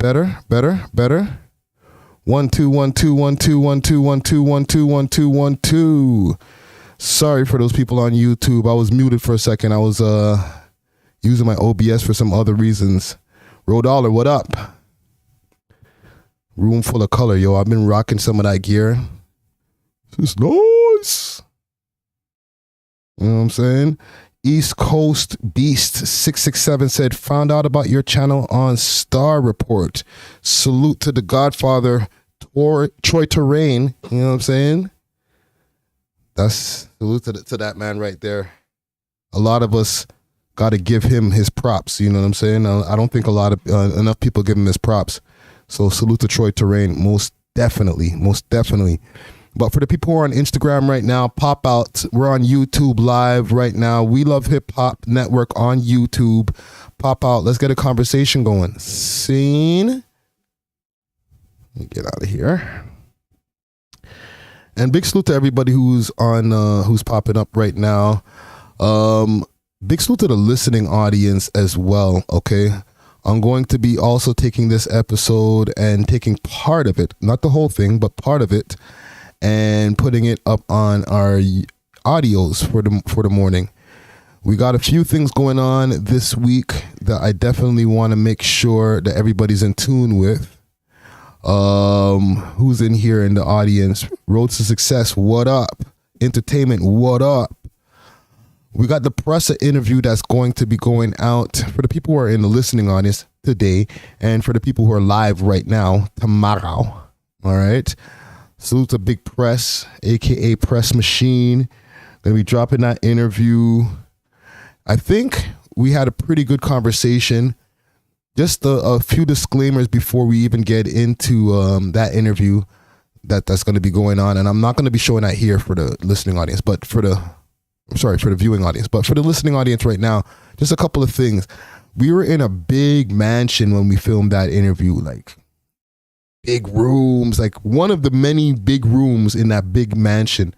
Better. 1 2 1 2 1 2 1 2 1 2 1 2 1 2 1 2. Sorry for those people on YouTube. I was muted for a second. I was using my OBS for some other reasons. Rodaller, what up? Room full of color, yo. I've been rocking some of that gear. It's nice. You know what I'm saying? East Coast Beast 667 said, found out about your channel on Star Report. Salute to the Godfather, Troy Terrain. You know what I'm saying? That's salute to that man right there. A lot of us got to give him his props. You know what I'm saying? I don't think enough people give him his props. So salute to Troy Terrain, most definitely. But for the people who are on Instagram right now, pop out. We're on YouTube live right now. We Love Hip Hop Network on YouTube. Pop out. Let's get a conversation going. Scene. Let me get out of here. And big salute to everybody who's popping up right now. Big salute to the listening audience as well. Okay. I'm going to be also taking this episode and taking part of it, not the whole thing, but part of it, and putting it up on our audios for the morning. We got a few things going on this week that I definitely want to make sure that everybody's in tune with. Who's in here in the audience? Roads to Success, what up? Entertainment, what up? We got the Pressa interview that's going to be going out for the people who are in the listening audience today, and for the people who are live right now, tomorrow. All right. Salute to Big Press, aka Press Machine. Gonna be dropping that interview. I think we had a pretty good conversation. Just a few disclaimers before we even get into that interview that's going to be going on, and I'm not going to be showing that here for the listening audience, but for the viewing audience. But for the listening audience right now, just a couple of things. We were in a big mansion when we filmed that interview, like big rooms, like one of the many big rooms in that big mansion,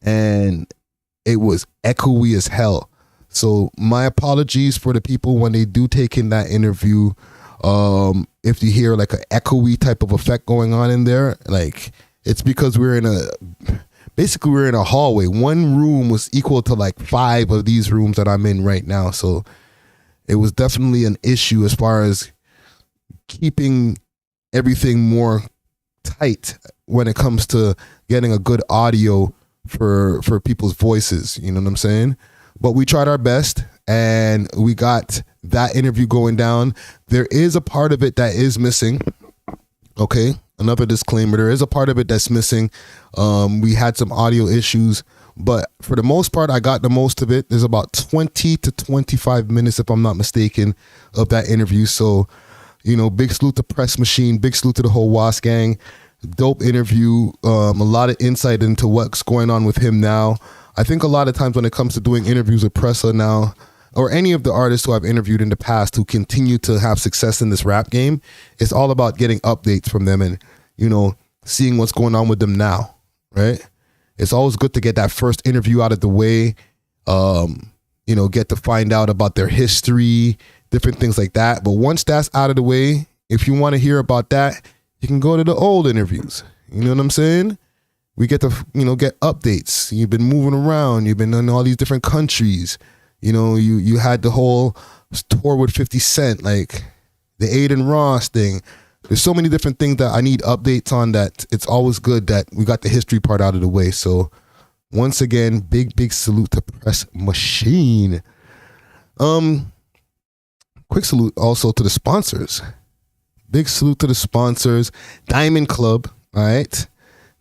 and it was echoey as hell. So my apologies for the people when they do take in that interview. If you hear like an echoey type of effect going on in there, like it's because we're in a hallway. One room was equal to like 5 of these rooms that I'm in right now. So it was definitely an issue as far as keeping everything more tight when it comes to getting a good audio for people's voices. You know what I'm saying? But we tried our best and we got that interview going down. There is a part of it that is missing. Okay. Another disclaimer. There is a part of it that's missing. We had some audio issues, but for the most part, I got the most of it. There's about 20 to 25 minutes, if I'm not mistaken, of that interview. So, you know, big salute to Press Machine. Big salute to the whole WAS gang. Dope interview. A lot of insight into what's going on with him now. I think a lot of times when it comes to doing interviews with Pressa now, or any of the artists who I've interviewed in the past who continue to have success in this rap game, it's all about getting updates from them and, you know, seeing what's going on with them now, right? It's always good to get that first interview out of the way, you know, get to find out about their history, different things like that. But once that's out of the way, if you want to hear about that, you can go to the old interviews. You know what I'm saying? We get to, you know, get updates. You've been moving around. You've been in all these different countries. You know, you had the whole tour with 50 Cent, like the Aiden Ross thing. There's so many different things that I need updates on that it's always good that we got the history part out of the way. So once again, big salute to Press Machine. Quick salute also to the sponsors. Big salute to the sponsors. Diamond Club, all right?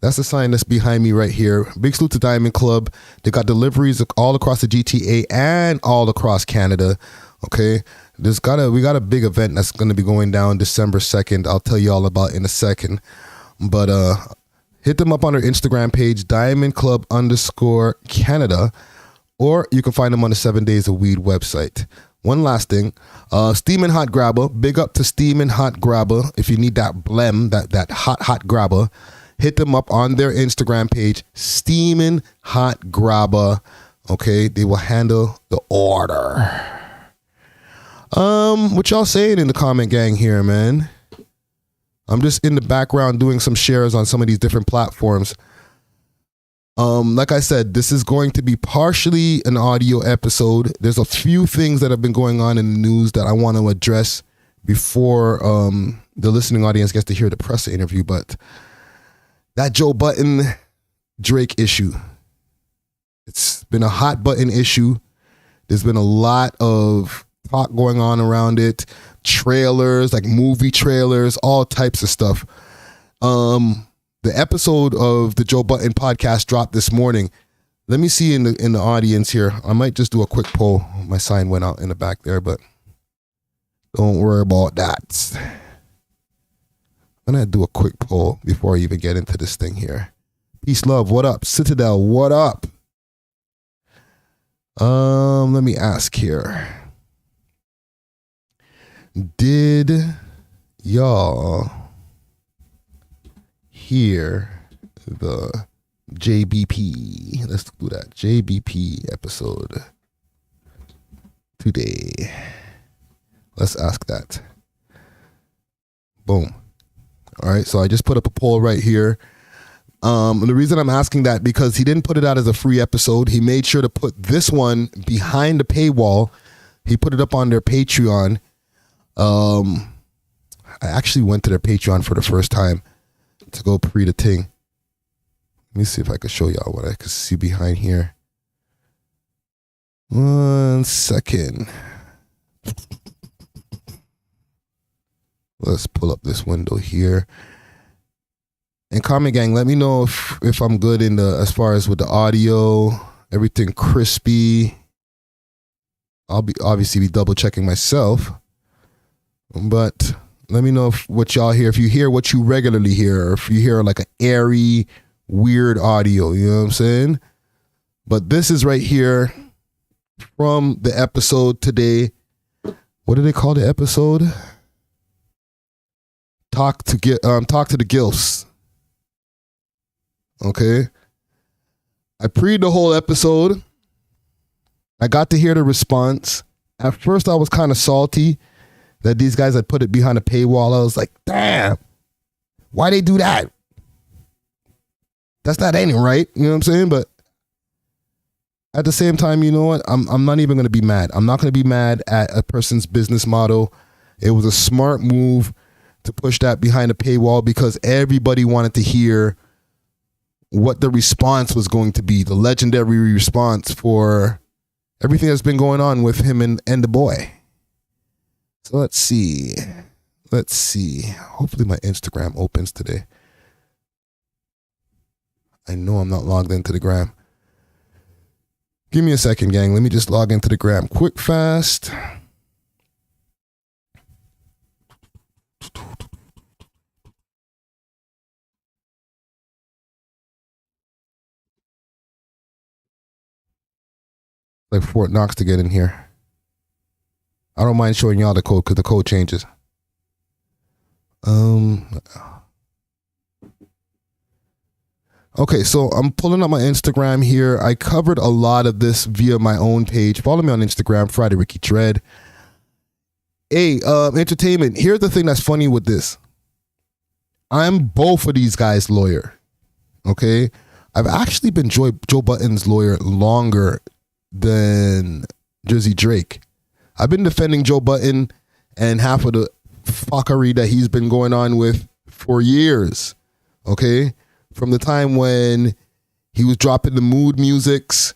That's the sign that's behind me right here. Big salute to Diamond Club. They got deliveries all across the GTA and all across Canada. Okay. We got a big event that's going to be going down December 2nd. I'll tell you all about in a second. But hit them up on their Instagram page, Diamond Club _Canada, or you can find them on the 7 Days of Weed website. One last thing, Steamin' Hot Grabber. Big up to Steamin' Hot Grabber. If you need that blem, that hot grabber, hit them up on their Instagram page, Steamin' Hot Grabber. Okay, they will handle the order. What y'all saying in the comment gang here, man? I'm just in the background doing some shares on some of these different platforms. Like I said, this is going to be partially an audio episode. There's a few things that have been going on in the news that I want to address before the listening audience gets to hear the Pressa interview. But that Joe Budden Drake issue, it's been a hot button issue. There's been a lot of talk going on around it. Trailers, like movie trailers, all types of stuff. The episode of the Joe Budden podcast dropped this morning. Let me see in the audience here. I might just do a quick poll. My sign went out in the back there, but don't worry about that. I'm gonna do a quick poll before I even get into this thing here. Peace, love. What up? Citadel, what up? Let me ask here. Did y'all hear the JBP? Let's do that. JBP episode today. Let's ask that. Boom. All right. So I just put up a poll right here. The reason I'm asking that, because he didn't put it out as a free episode. He made sure to put this one behind the paywall. He put it up on their Patreon. I actually went to their Patreon for the first time to go pre the thing. Let me see if I can show y'all what I can see behind here. 1 second. Let's pull up this window here. And comment gang, let me know if I'm good in the, as far as with the audio, everything crispy. I'll be obviously double checking myself, but let me know what y'all hear. If you hear what you regularly hear, or if you hear like an airy, weird audio, you know what I'm saying? But this is right here from the episode today. What do they call the episode? Talk to the Gilfs. Okay. I pre'd the whole episode. I got to hear the response. At first, I was kind of salty that these guys had put it behind a paywall. I was like, damn, why they do that? That's not ain't right. You know what I'm saying? But at the same time, you know what? I'm not even going to be mad. I'm not going to be mad at a person's business model. It was a smart move to push that behind a paywall because everybody wanted to hear what the response was going to be, the legendary response for everything that's been going on with him and the boy. So let's see. Hopefully my Instagram opens today. I know I'm not logged into the gram. Give me a second, gang. Let me just log into the gram quick, fast. Like Fort Knox to get in here. I don't mind showing y'all the code because the code changes. Okay, so I'm pulling up my Instagram here. I covered a lot of this via my own page. Follow me on Instagram, Friday Ricky Dread. Hey, entertainment. Here's the thing that's funny with this. I'm both of these guys' lawyer. Okay? I've actually been Joe Budden's lawyer longer than Drizzy Drake. I've been defending Joe Budden and half of the fuckery that he's been going on with for years. Okay? From the time when he was dropping the mood musics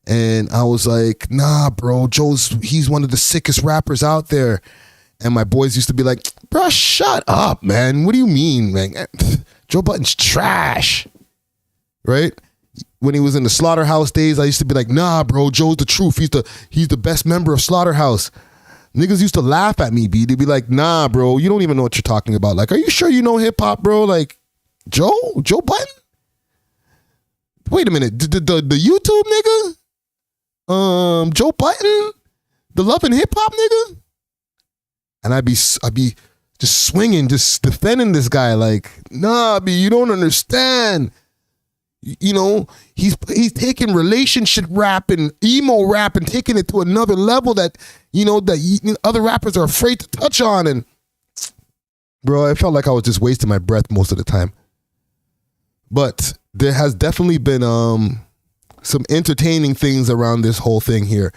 and I was like, nah, bro, he's one of the sickest rappers out there. And my boys used to be like, bro, shut up, man. What do you mean, man? Joe Budden's trash. Right? When he was in the Slaughterhouse days, I used to be like, nah, bro, Joe's the truth. He's the best member of Slaughterhouse. Niggas used to laugh at me, B. They'd be like, nah, bro, you don't even know what you're talking about. Like, are you sure you know hip hop, bro? Like, Joe Budden? Wait a minute. The YouTube nigga? Joe Budden? The Love and Hip Hop nigga? And I'd be just swinging, just defending this guy like, nah, B, you don't understand. You know, he's taking relationship rap and emo rap and taking it to another level that, you know, that other rappers are afraid to touch on. And bro, I felt like I was just wasting my breath most of the time. But there has definitely been some entertaining things around this whole thing here.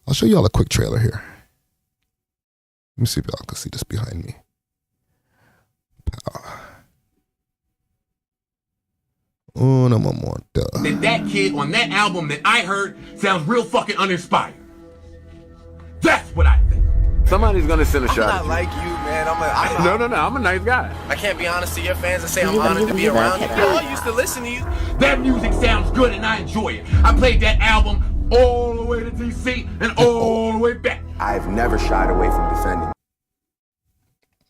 I'll show y'all a quick trailer here. Let me see if y'all can see this behind me. Una momento. That kid on that album that I heard sounds real fucking uninspired. That's what I think. Somebody's gonna send a shot. I'm not like you, man. No. I'm a nice guy. I can't be honest to your fans and say I'm honored to be around you. Yo, I used to listen to you. That music sounds good and I enjoy it. I played that album all the way to DC and all the way back. I've never shied away from defending.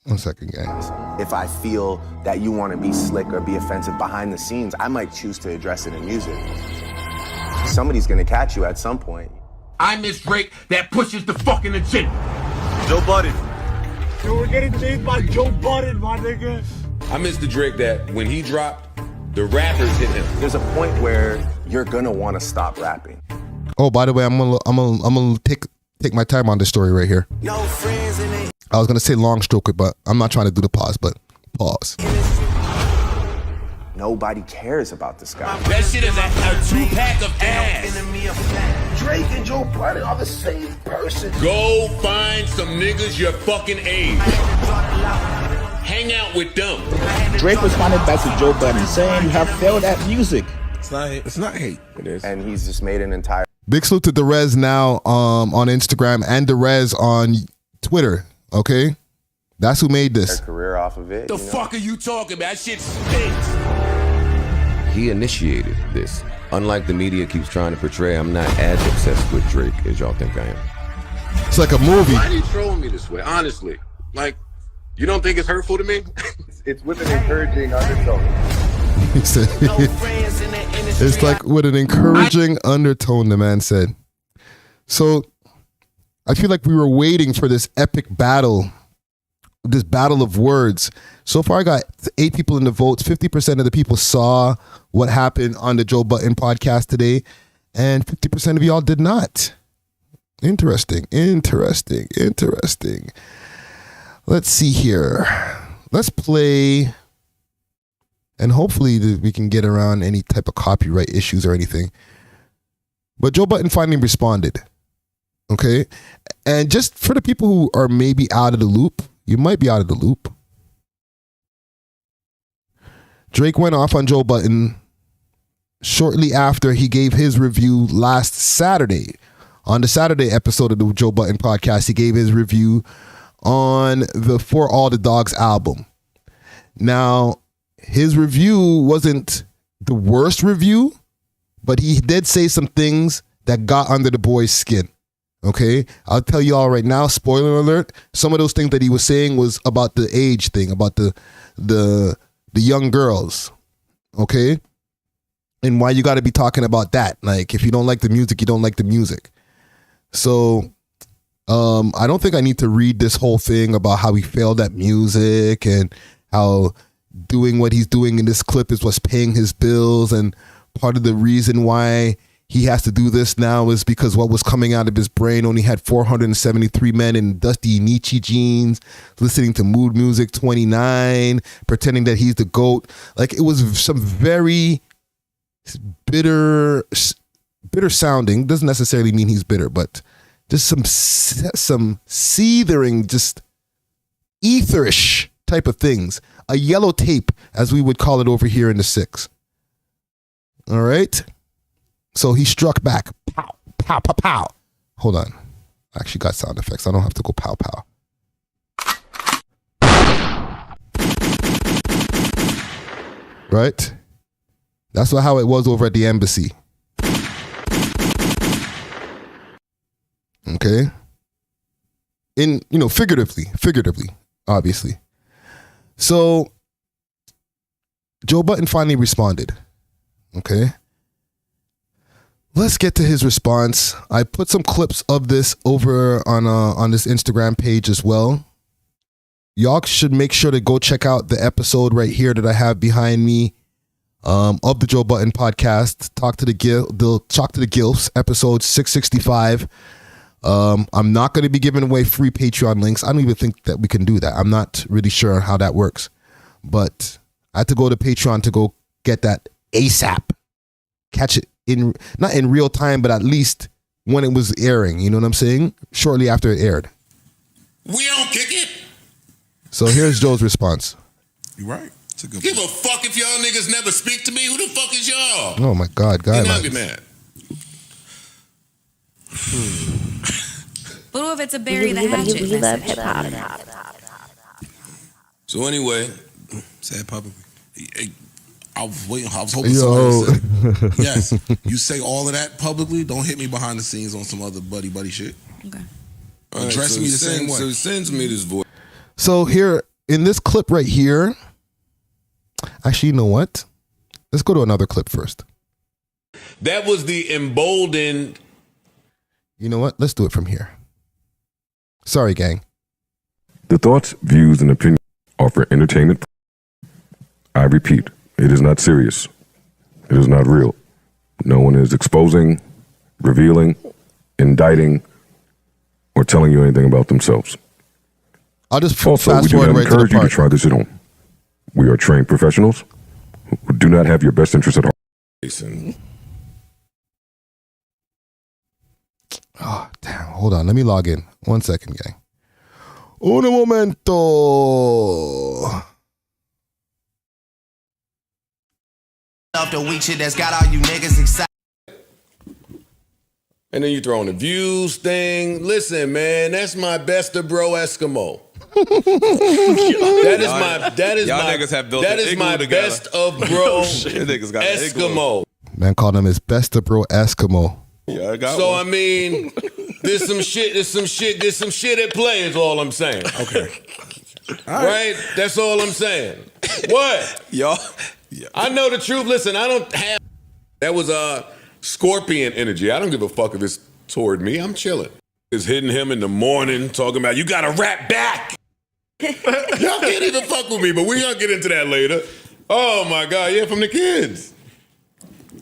1 second, guys. If I feel that you want to be slick or be offensive behind the scenes, I might choose to address it in music. Somebody's gonna catch you at some point. I miss Drake that pushes the fucking agenda. Joe Budden. Yo, we're getting chased by Joe Budden, my nigga. I miss the Drake that when he dropped, the rappers hit him. There's a point where you're gonna want to stop rapping. Oh, by the way, I'm gonna take my time on this story right here. No friends in it. I was gonna say long stroke it, but I'm not trying to do the pause, but pause. Nobody cares about this guy. That shit is a 2-pack of ass. Drake and Joe Budden are the same person. Go find some niggas your fucking age. Hang out with them. Drake responded back to Joe Budden saying you have failed at music. It's not hate. It is. And he's just made an entire Big salute to Derez now on Instagram and Derez on Twitter. Okay, that's who made this. career off of it. The fuck are you talking about? That shit stinks. He initiated this. Unlike the media keeps trying to portray, I'm not as obsessed with Drake as y'all think I am. It's like a movie. Why are you trolling me this way? Honestly. Like, you don't think it's hurtful to me? It's with an encouraging undertone. He said, it's like with an encouraging undertone, the man said. So I feel like we were waiting for this epic battle, this battle of words. So far, I got 8 people in the votes. 50% of the people saw what happened on the Joe Budden podcast today, and 50% of y'all did not. Interesting. Let's see here. Let's play, and hopefully we can get around any type of copyright issues or anything. But Joe Budden finally responded. Okay? And just for the people who are maybe out of the loop, you might be out of the loop. Drake went off on Joe Budden shortly after he gave his review last Saturday. On the Saturday episode of the Joe Budden podcast, he gave his review on the For All the Dogs album. Now, his review wasn't the worst review, but he did say some things that got under the boy's skin. Okay, I'll tell you all right now, spoiler alert, some of those things that he was saying was about the age thing, about the young girls, okay? And why you got to be talking about that. Like, if you don't like the music, you don't like the music. So, I don't think I need to read this whole thing about how he failed at music and how doing what he's doing in this clip is what's paying his bills, and part of the reason why he has to do this now is because what was coming out of his brain only had 473 men in dusty Nietzsche jeans, listening to Mood Music 29, pretending that he's the GOAT. Like, it was some very bitter sounding. Doesn't necessarily mean he's bitter, but just some seethering, just etherish type of things. A yellow tape, as we would call it over here in the 6. All right? So he struck back. Pow, pow, pow, pow. Hold on. I actually got sound effects. I don't have to go pow, pow. Right? That's how it was over at the embassy. Okay? Figuratively, obviously. So Joe Budden finally responded. Okay? Let's get to his response. I put some clips of this over on this Instagram page as well. Y'all should make sure to go check out the episode right here that I have behind me of the Joe Budden podcast. Talk to the Gilfs, episode 665. I'm not going to be giving away free Patreon links. I don't even think that we can do that. I'm not really sure how that works. But I had to go to Patreon to go get that ASAP. Catch it not in real time, but at least when it was airing. You know what I'm saying? Shortly after it aired. We don't kick it. So here's Joe's response. You're right. It's a good Give a fuck if y'all niggas never speak to me. Who the fuck is y'all? Oh my God, You're guidelines. not get mad. But what if it's a bury the hatchet message? So anyway, say it publicly. I was waiting. I was hoping somebody would say, yes, you say all of that publicly. Don't hit me behind the scenes on some other buddy shit. Okay. Address me the same way. So he sends me this voice. So here in this clip right here, actually, you know what? Let's go to another clip first. That was the emboldened. You know what? Let's do it from here. Sorry, gang. The thoughts, views, and opinions are for entertainment. I repeat, it is not serious. It is not real. No one is exposing, revealing, indicting, or telling you anything about themselves. I'll just also, fast we do forward not right to the encourage you to part. try this at home. We are trained professionals who do not have your best interest at heart. Oh, damn. Hold on. Let me log in. 1 second, gang. Un momento. Off the weak shit that's got all you niggas excited. And then you throw in the views thing. Listen, man, that's my best of bro Eskimo. That is my best of bro Eskimo. Man called him his best of bro Eskimo. Yeah, I got So one. I mean, there's some shit at play is all I'm saying. Okay. Right? That's all I'm saying. What? Y'all. I know the truth. Listen, I don't have. That was scorpion energy. I don't give a fuck if it's toward me. I'm chilling. It's hitting him in the morning, talking about you gotta rap back. Y'all can't even fuck with me, but we gonna get into that later. Oh my God, yeah, from the kids.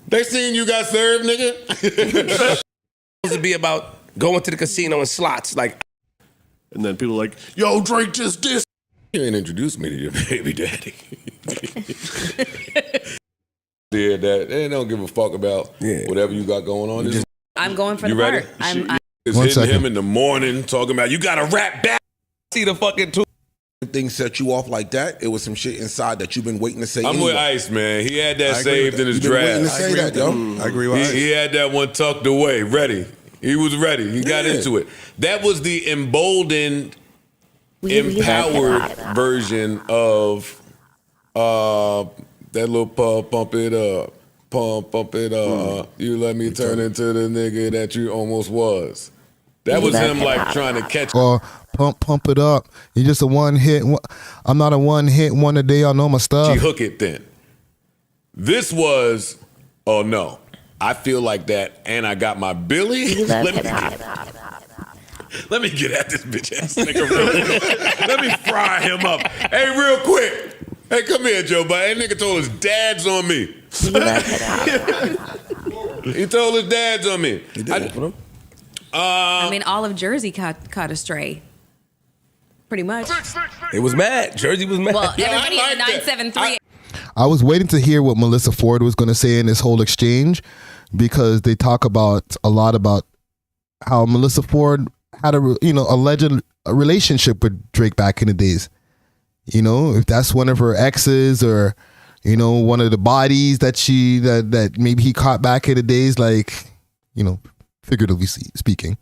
They seen you got served, nigga. Supposed to be about going to the casino and slots, like. And then people are like, yo, Drake just dissed. You ain't introduced me to your baby daddy. Did that. They don't give a fuck about whatever you got going on. I'm going for you the ready? part. I'm It's hitting him in the morning, talking about you gotta rap back. See the fucking two. Things set you off like that. It was some shit inside that you've been waiting to say. I'm anyway. with Ice, man. He had that saved in his You've been waiting to draft. say that, yo. I agree with Ice. He had that one tucked away, ready. He was ready. He got into it. That was the emboldened, empowered version of that little pump it up. Pump it up. You let me turn into the nigga that you almost was. That was him like trying to catch. Or pump it up. You're just a one hit. I'm not a one hit one a day. I know my stuff. She hook it then. This was, oh no, I feel like that, and I got my Billy. Let me get at this bitch ass nigga real quick. Let me fry him up. Hey, real quick. Hey, come here, Joe. But that nigga told his dad's on me. He told his dad's on me. He did. I mean, all of Jersey caught a stray. Pretty much. It was mad. Jersey was mad. Well, Yeah, I everybody like in that. 973. I was waiting to hear what Melissa Ford was going to say in this whole exchange, because they talk about a lot about how Melissa Ford had a alleged relationship with Drake back in the days. You know, if that's one of her exes, or one of the bodies that maybe he caught back in the days, like, figuratively speaking.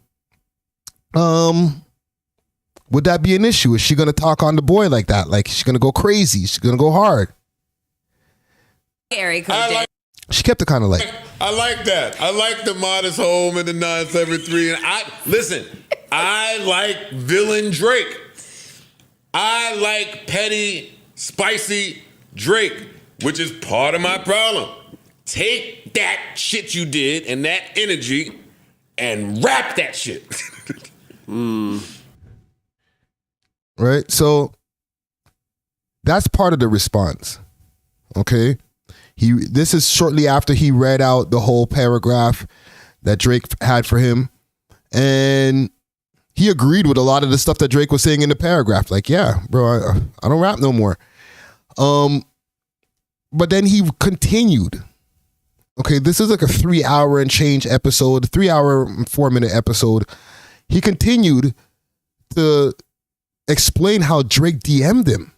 Would that be an issue? Is she gonna talk on the boy like that? Like, she's gonna go crazy? She's gonna go hard? Gary She kept it kind of light. I like that. I like the modest home in the 973. And I like villain Drake. I like petty, spicy Drake, which is part of my problem. Take that shit you did and that energy and rap that shit. Right? So that's part of the response. Okay? This is shortly after he read out the whole paragraph that Drake had for him. And he agreed with a lot of the stuff that Drake was saying in the paragraph. Like, yeah, bro, I don't rap no more. But then he continued. Okay, this is like a 3-hour and change episode, 3-hour, 4-minute episode. He continued to explain how Drake DM'd him.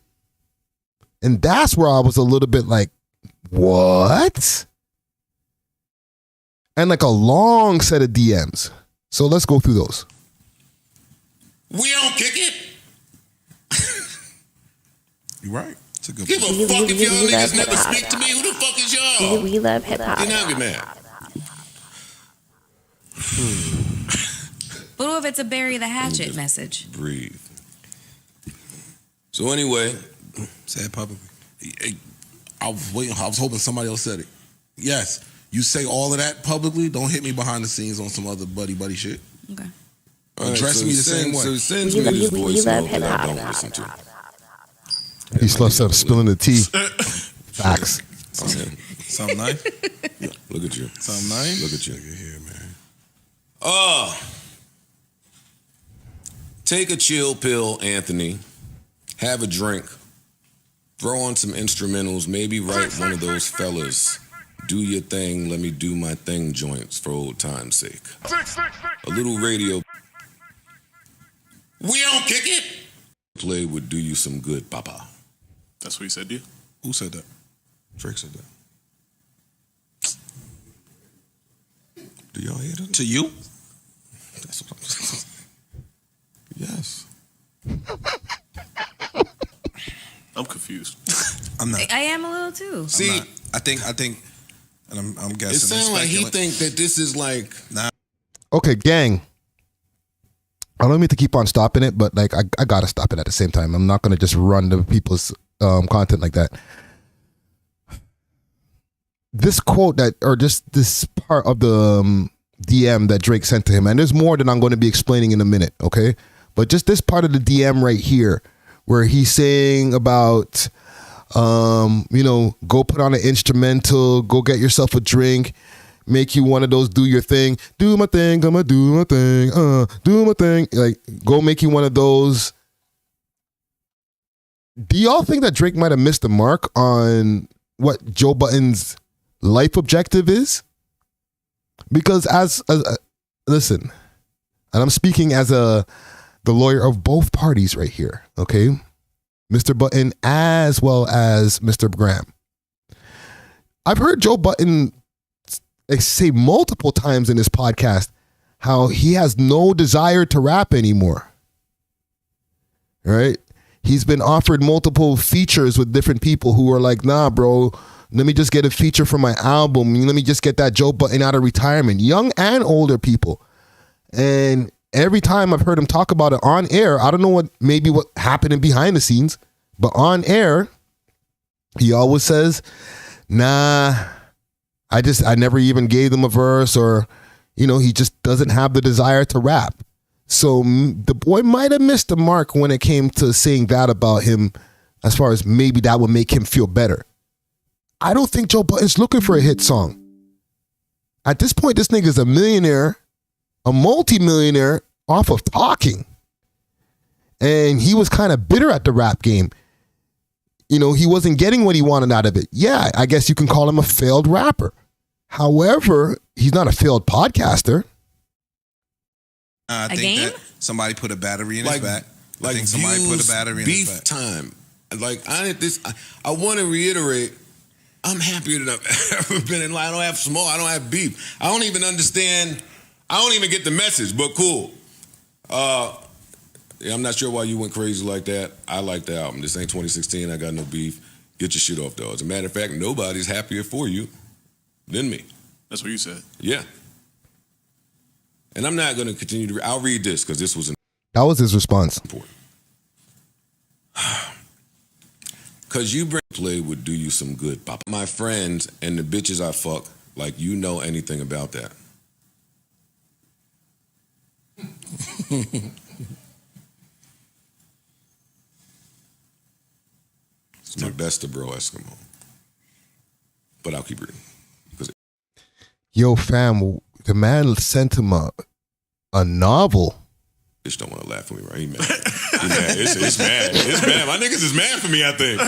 And that's where I was a little bit like, what? And like a long set of DMs. So let's go through those. We don't kick it. You're right. It's a good Give a fuck if y'all niggas never speak to me. Who the fuck is y'all? We love hip hop. Get now get mad. But what if it's a bury the hatchet message? Breathe. So anyway, say it publicly. I was hoping somebody else said it. Yes, you say all of that publicly. Don't hit me behind the scenes on some other buddy shit. Okay. Address me the same way. So sends me this voice note that I don't listen to. He sluffs up spilling the tea. Facts. Something nice? Look at you. Something nice? Look at you. Look at here, man. Take a chill pill, Anthony. Have a drink. Throw on some instrumentals. Maybe write one of those fellas. Do your thing, let me do my thing joints for old time's sake. A little radio. We don't kick it. Play would do you some good, papa. That's what he said to you? Who said that? Drake said that. Do y'all hear that? To you? That's what I'm saying. Yes. I'm confused. I'm not. I am a little too. See, I think, and I'm guessing. It sounds like he think that this is like. Nah. Okay, gang. I don't mean to keep on stopping it, but like I gotta stop it at the same time. I'm not gonna just run the people's content like that. This quote that, or just this part of the DM that Drake sent to him, and there's more that I'm going to be explaining in a minute, okay? But just this part of the DM right here, where he's saying about, go put on an instrumental, go get yourself a drink, make you one of those do your thing, do my thing, I'ma do my thing, do my thing. Like, go make you one of those. Do y'all think that Drake might have missed the mark on what Joe Budden's life objective is? Because listen, and I'm speaking as the lawyer of both parties right here, okay? Mr. Budden as well as Mr. Graham. I've heard Joe Budden say multiple times in his podcast how he has no desire to rap anymore. Right? He's been offered multiple features with different people who are like, nah, bro, let me just get a feature for my album. Let me just get that Joe Budden out of retirement. Young and older people. And every time I've heard him talk about it on air, I don't know what happened behind the scenes, but on air, he always says, nah, I never even gave them a verse, or, he just doesn't have the desire to rap. So the boy might have missed the mark when it came to saying that about him, as far as maybe that would make him feel better. I don't think Joe Budden's looking for a hit song. At this point, this nigga's a millionaire, a multi-millionaire off of talking. And he was kind of bitter at the rap game. He wasn't getting what he wanted out of it. Yeah, I guess you can call him a failed rapper. However, he's not a failed podcaster. I think that somebody put a battery in his back. I think somebody put a battery in his back. Beef time. I want to reiterate, I'm happier than I've ever been in life. I don't have smoke. I don't have beef. I don't even understand. I don't even get the message, but cool. I'm not sure why you went crazy like that. I like the album. This ain't 2016. I got no beef. Get your shit off, though. As a matter of fact, nobody's happier for you than me. That's what you said. Yeah. And I'm not going to continue to I'll read this because this was that was his response. Important. Because you play would do you some good, Papa. My friends and the bitches I fuck, like you know anything about that. It's my best of bro Eskimo. But I'll keep reading. Yo, fam, the man sent him a A novel. Bitch don't want to laugh at me, right? He mad. He mad. It's mad. It's mad. My niggas is mad for me, I think.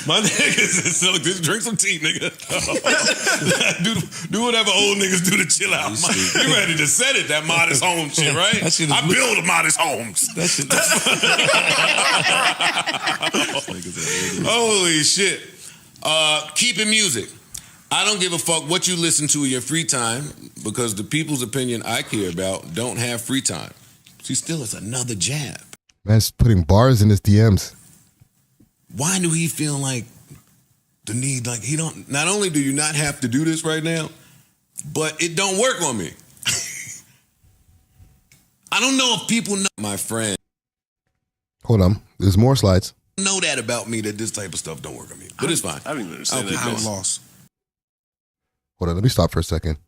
My niggas is so, just drink some tea, nigga. do whatever old niggas do to chill out. You ready to set it, that modest home shit, right? I build modest homes. That shit. Holy shit. Keeping music. I don't give a fuck what you listen to in your free time because the people's opinion I care about don't have free time. See, still, it's another jab. Man's putting bars in his DMs. Why do he feel like the need, like he don't, not only do you not have to do this right now, but it don't work on me. I don't know if people know, my friend. Hold on. There's more slides. Know that about me, that this type of stuff don't work on me. But it's fine. I don't even understand that. I'm lost. Hold on. Let me stop for a second.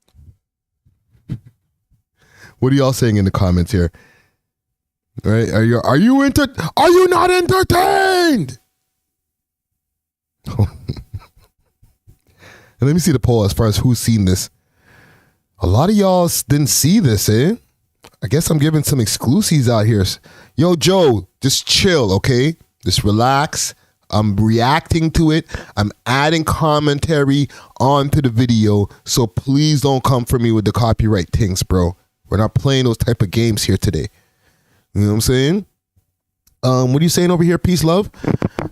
What are y'all saying in the comments here? Right? Are you not entertained? And let me see the poll as far as who's seen this. A lot of y'all didn't see this, eh? I guess I'm giving some exclusives out here. Yo, Joe, just chill, okay? Just relax. I'm reacting to it. I'm adding commentary onto the video, so please don't come for me with the copyright things, bro. We're not playing those type of games here today. You know what I'm saying? What are you saying over here, Peace Love?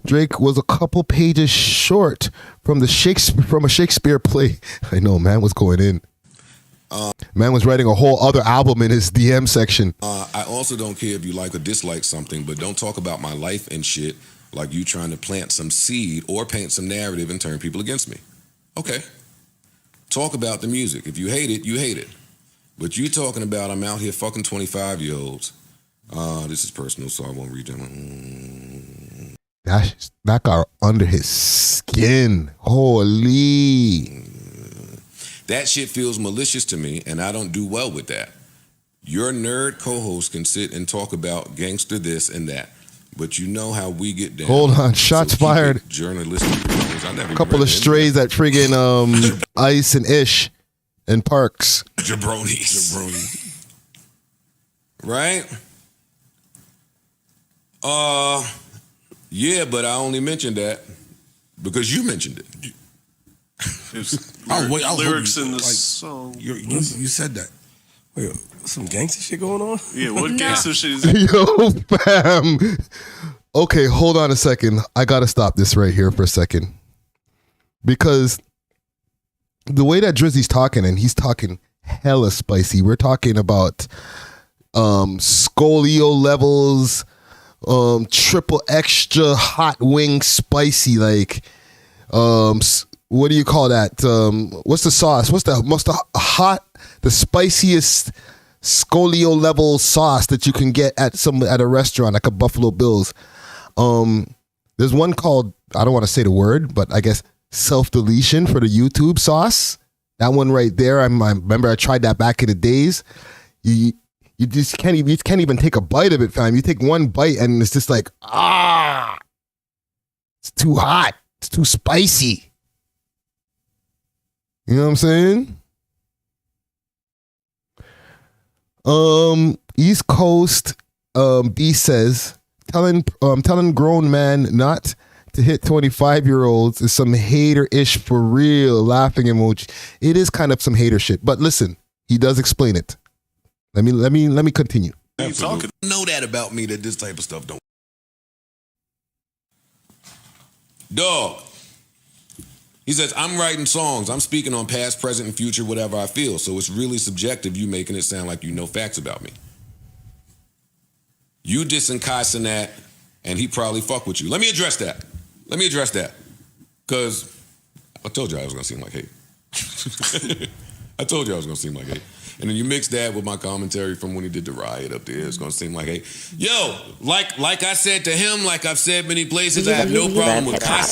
Drake was a couple pages short from a Shakespeare play. I know, man was going in. Man was writing a whole other album in his DM section. I also don't care if you like or dislike something, but don't talk about my life and shit like you trying to plant some seed or paint some narrative and turn people against me. Okay. Talk about the music. If you hate it, you hate it. But you talking about I'm out here fucking 25-year-olds. This is personal, so I won't read them. That got under his skin. Holy. That shit feels malicious to me, and I don't do well with that. Your nerd co-host can sit and talk about gangster this and that, but you know how we get down. Hold on, shots fired. Journalistic. A couple of strays at friggin' Ice and Ish and Parks. Jabronis. Right? Yeah, but I only mentioned that because you mentioned it. Lyrics in the song. You said that. Wait, some gangster shit going on? Yeah, what gangster shit is it? Yo, fam. Okay, hold on a second. I gotta stop this right here for a second. Because the way that Drizzy's talking, and he's talking hella spicy. We're talking about scolio levels, triple extra hot wing spicy, like what do you call that? What's the sauce? What's the most hot, the spiciest scolio level sauce that you can get at a restaurant, like a Buffalo Bills? There's one called, I don't want to say the word, but I guess self-deletion for the YouTube sauce. That one right there. I remember I tried that back in the days. You just can't even take a bite of it, fam. You take one bite and it's just like, it's too hot. It's too spicy. You know what I'm saying? East Coast B says, telling grown man not to hit 25-year-olds is some hater-ish for real. Laughing emoji. It is kind of some hater shit. But listen, he does explain it. Let me continue. You talking? Know that about me, that this type of stuff don't. Dog. He says, I'm writing songs. I'm speaking on past, present, and future, whatever I feel. So it's really subjective, you making it sound like you know facts about me. You dissing Kai, and he probably fuck with you. Let me address that. Because I told you I was going to seem like hate. I told you I was going to seem like hate. And then you mix that with my commentary from when he did the riot up there. It's going to seem like hate. Yo, like I said to him, like I've said many places, I have no problem with Kai,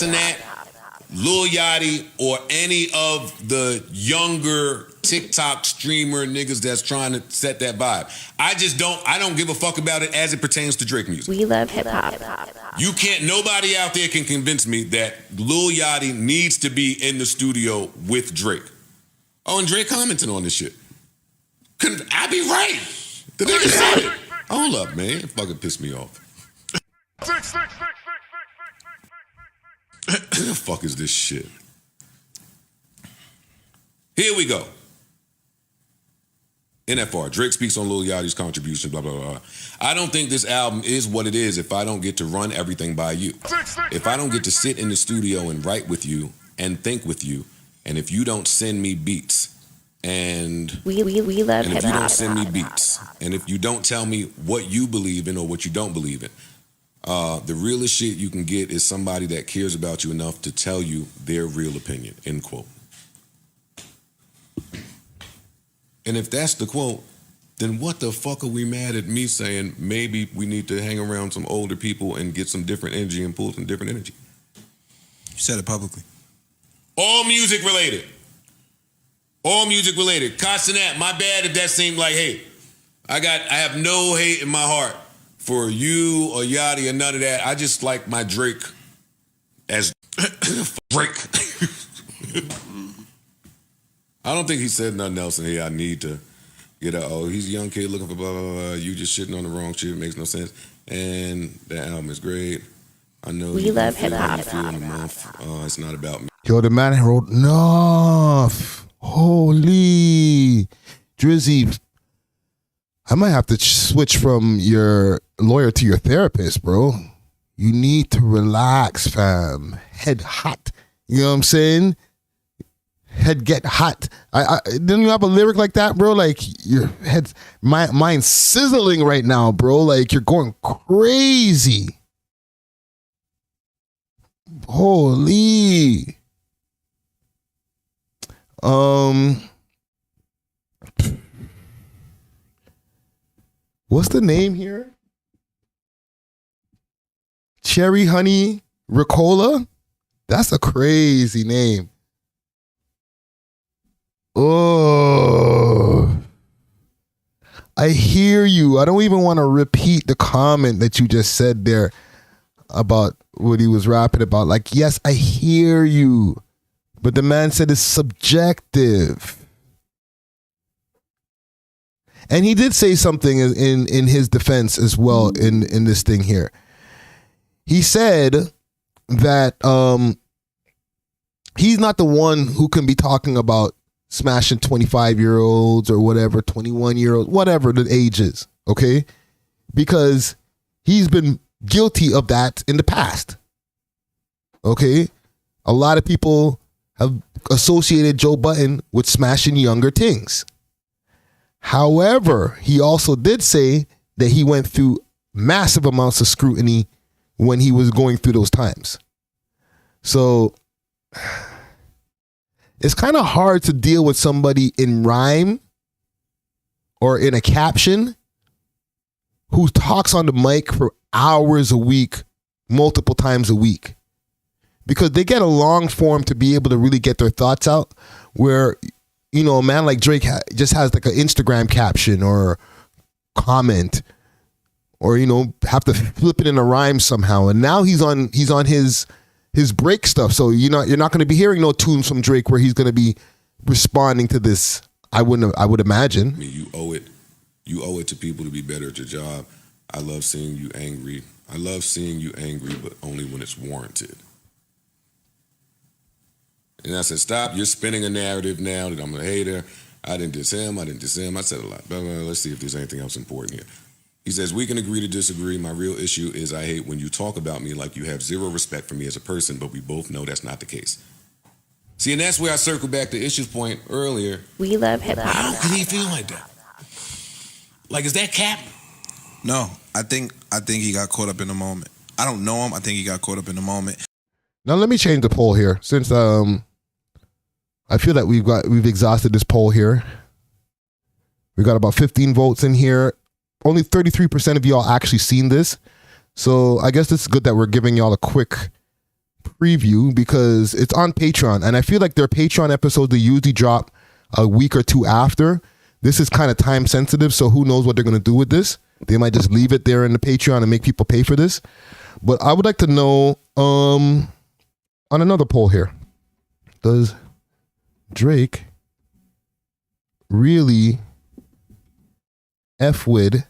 Lil Yachty, or any of the younger TikTok streamer niggas that's trying to set that vibe. I don't give a fuck about it as it pertains to Drake music. We love hip hop. Nobody out there can convince me that Lil Yachty needs to be in the studio with Drake. Oh, and Drake commented on this shit. I be right. The nigga said it. Hold up, man. It fucking pissed me off. What the fuck is this shit? Here we go. NFR. Drake speaks on Lil Yachty's contribution, blah, blah, blah. I don't think this album is what it is if I don't get to run everything by you. If I don't get to sit in the studio and write with you and think with you, and if you don't send me beats, and we love and if you don't send me beats, and if you don't tell me what you believe in or what you don't believe in, the realest shit you can get is somebody that cares about you enough to tell you their real opinion, end quote. And if that's the quote, then what the fuck are we mad at me saying maybe we need to hang around some older people and get some different energy and pull some different energy? You said it publicly. All music related. All music related. Castanet, my bad if that seemed like hate. I have no hate in my heart for you or Yachty or none of that. I just like my Drake as Drake. I don't think he said nothing else in here I need to get out. Oh, he's a young kid looking for blah, blah, blah. You just shitting on the wrong shit. It makes no sense. And that album is great. I know we love hip hop. It's not about me. Yo, the man wrote enough. Holy Drizzy. I might have to switch from your lawyer to your therapist, bro. You need to relax, fam. Head hot. You know what I'm saying? Head get hot. Didn't you have a lyric like that, bro? Like your head's mind sizzling right now, bro. Like you're going crazy. Holy. What's the name here? Cherry Honey Ricola? That's a crazy name. Oh, I hear you. I don't even want to repeat the comment that you just said there about what he was rapping about. Like, yes, I hear you, but the man said it's subjective. And he did say something in his defense as well in this thing here. He said that he's not the one who can be talking about smashing 25-year-olds or whatever, 21-year-olds, whatever the age is, okay? Because he's been guilty of that in the past, okay? A lot of people have associated Joe Budden with smashing younger things. However, he also did say that he went through massive amounts of scrutiny when he was going through those times. So it's kind of hard to deal with somebody in rhyme or in a caption who talks on the mic for hours a week, multiple times a week, because they get a long form to be able to really get their thoughts out, where, you know, a man like Drake just has like an Instagram caption or comment, or, you know, have to flip it in a rhyme somehow. And now he's on his break stuff. So you're not going to be hearing no tunes from Drake where he's going to be responding to this. I would imagine. I mean, you owe it to people to be better at your job. I love seeing you angry. But only when it's warranted. And I said, stop, you're spinning a narrative now that I'm a hater. I didn't diss him. I said a lot. But let's see if there's anything else important here. He says, we can agree to disagree. My real issue is I hate when you talk about me like you have zero respect for me as a person, but we both know that's not the case. See, and that's where I circle back to Issue's point earlier. We love hip hop. How could he feel like that? Like, is that cap? No, I think he got caught up in the moment. I don't know him. I think he got caught up in the moment. Now let me change the poll here, since I feel that we've exhausted this poll here. We got about 15 votes in here. Only 33% of y'all actually seen this. So I guess it's good that we're giving y'all a quick preview because it's on Patreon. And I feel like their Patreon episodes, they usually drop a week or two after. This is kind of time sensitive, so who knows what they're going to do with this. They might just leave it there in the Patreon and make people pay for this. But I would like to know, on another poll here, does Drake really F with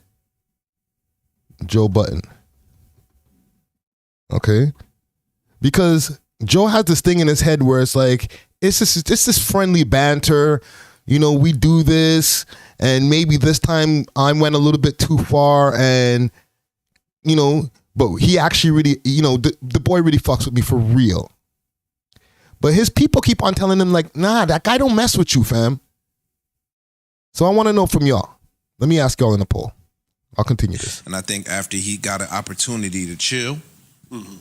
Joe Budden. Okay? Because Joe has this thing in his head where it's like, it's this friendly banter. You know, we do this, and maybe this time I went a little bit too far, and, you know, but he actually really, you know, the boy really fucks with me for real. But his people keep on telling him, like, nah, that guy don't mess with you, fam. So I want to know from y'all. Let me ask y'all in the poll. I'll continue this. And I think after he got an opportunity to chill,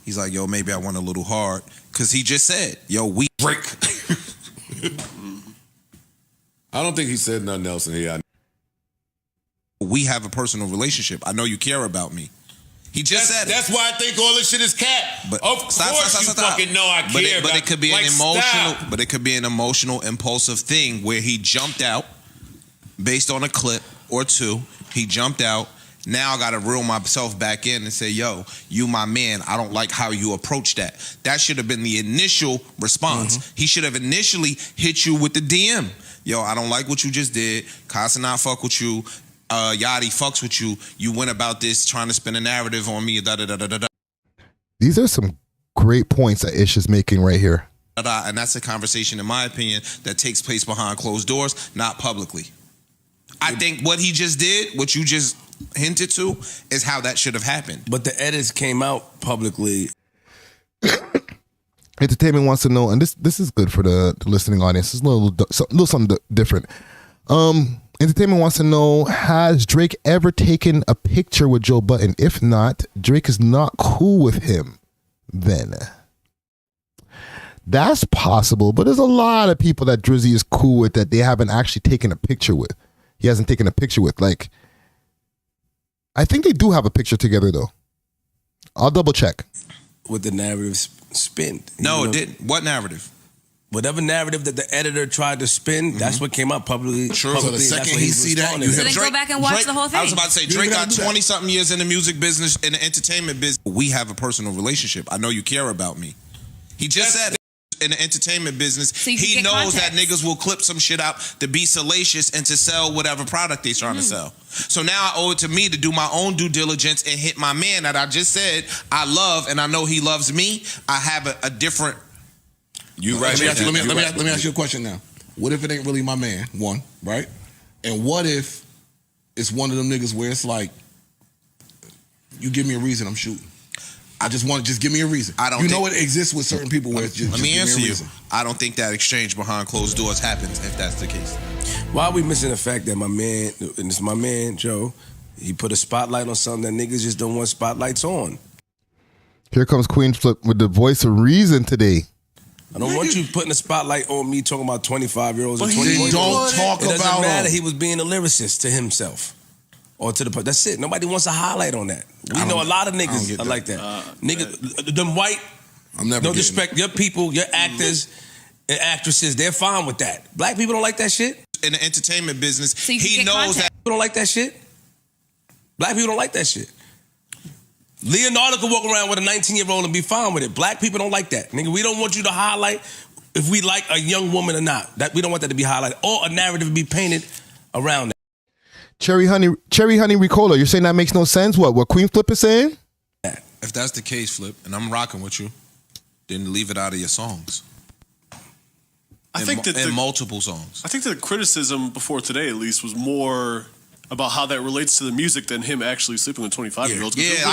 he's like, yo, maybe I went a little hard. Because he just said, yo, we break. I don't think he said nothing else in here. We have a personal relationship. I know you care about me. He just said that's why I think all this shit is cap. But of course you fucking know I care. But it could be like, an emotional. stop. But it could be an emotional, impulsive thing where he jumped out based on a clip or two. He jumped out. Now I got to reel myself back in and say, yo, you my man. I don't like how you approach that. That should have been the initial response. He should have initially hit you with the DM. Yo, I don't like what you just did. Casa not fuck with you. Yachty fucks with you. You went about this trying to spin a narrative on me. Da da da da da. These are some great points that Ish is making right here. And that's a conversation, in my opinion, that takes place behind closed doors, not publicly. I think what he just did, what you just hinted to, is how that should have happened. But the edits came out publicly. Entertainment wants to know, and this is good for the listening audience. It's a little something different. Entertainment wants to know, has Drake ever taken a picture with Joe Budden? If not, Drake is not cool with him then. That's possible, but there's a lot of people that Drizzy is cool with that they haven't actually taken a picture with. He hasn't taken a picture with. Like, I think they do have a picture together, though. I'll double check. With the narrative spin. No, it didn't. What narrative? Whatever narrative that the editor tried to spin, that's what came out publicly. True. So the second he see that, you So then go back and watch the whole thing. I was about to say, Drake got 20-something years in the music business, in the entertainment business. We have a personal relationship. I know you care about me. He just said it. In the entertainment business, So you he can knows get that niggas will clip some shit out to be salacious and to sell whatever product they're trying to sell. So now I owe it to me to do my own due diligence and hit my man that I just said I love, and I know he loves me. I have a different... You right. Let me ask you a question now. What if it ain't really my man? One, right? And what if it's one of them niggas where it's like, you give me a reason, I'm shooting. I just want to just give me a reason. I don't. You know it exists with certain people where it's just. Let me answer you. Reason. I don't think that exchange behind closed doors happens if that's the case. Why are we missing the fact that my man, and it's my man Joe, he put a spotlight on something that niggas just don't want spotlights on. Here comes Queen Flip with the voice of reason today. I don't want you putting a spotlight on me talking about 25-year-olds and But he 20-year-olds. don't talk it doesn't about matter. him. He was being a lyricist to himself. Or to the... That's it. Nobody wants to highlight on that. We know a lot of niggas are like that. Niggas, them white... I'm never no disrespect. Your people, your actors and actresses, they're fine with that. Black people don't like that shit. In the entertainment business, So you can he get knows content. that... People don't like that shit. Black people don't like that shit. Leonardo could walk around with a 19-year-old and be fine with it. Black people don't like that. Nigga, we don't want you to highlight if we like a young woman or not. That we don't want that to be highlighted. Or a narrative to be painted around that. Cherry Honey Ricola, you're saying that makes no sense? What Queen Flip is saying? If that's the case, Flip, and I'm rocking with you, then leave it out of your songs. I think that in multiple songs. I think that the criticism before today, at least, was more about how that relates to the music than him actually sleeping with 25-year-olds. Yeah, really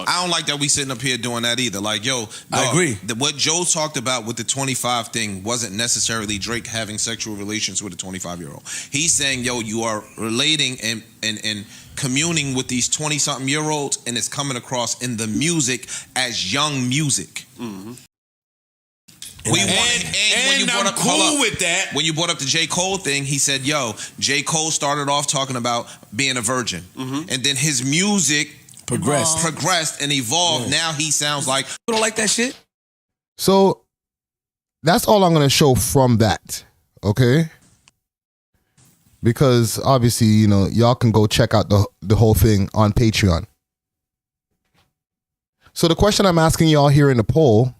I don't like that we sitting up here doing that either. Like, yo, I agree. What Joe talked about with the 25 thing wasn't necessarily Drake having sexual relations with a 25-year-old. He's saying, yo, you are relating and communing with these 20-something-year-olds, and it's coming across in the music as young music. Mm-hmm. When you brought I'm cool with that. When you brought up the J. Cole thing, he said, yo, J. Cole started off talking about being a virgin. Mm-hmm. And then his music progressed and evolved. Yeah. Now he sounds like... You don't like that shit? So that's all I'm going to show from that, okay? Because obviously, you know, y'all can go check out the whole thing on Patreon. So the question I'm asking y'all here in the poll,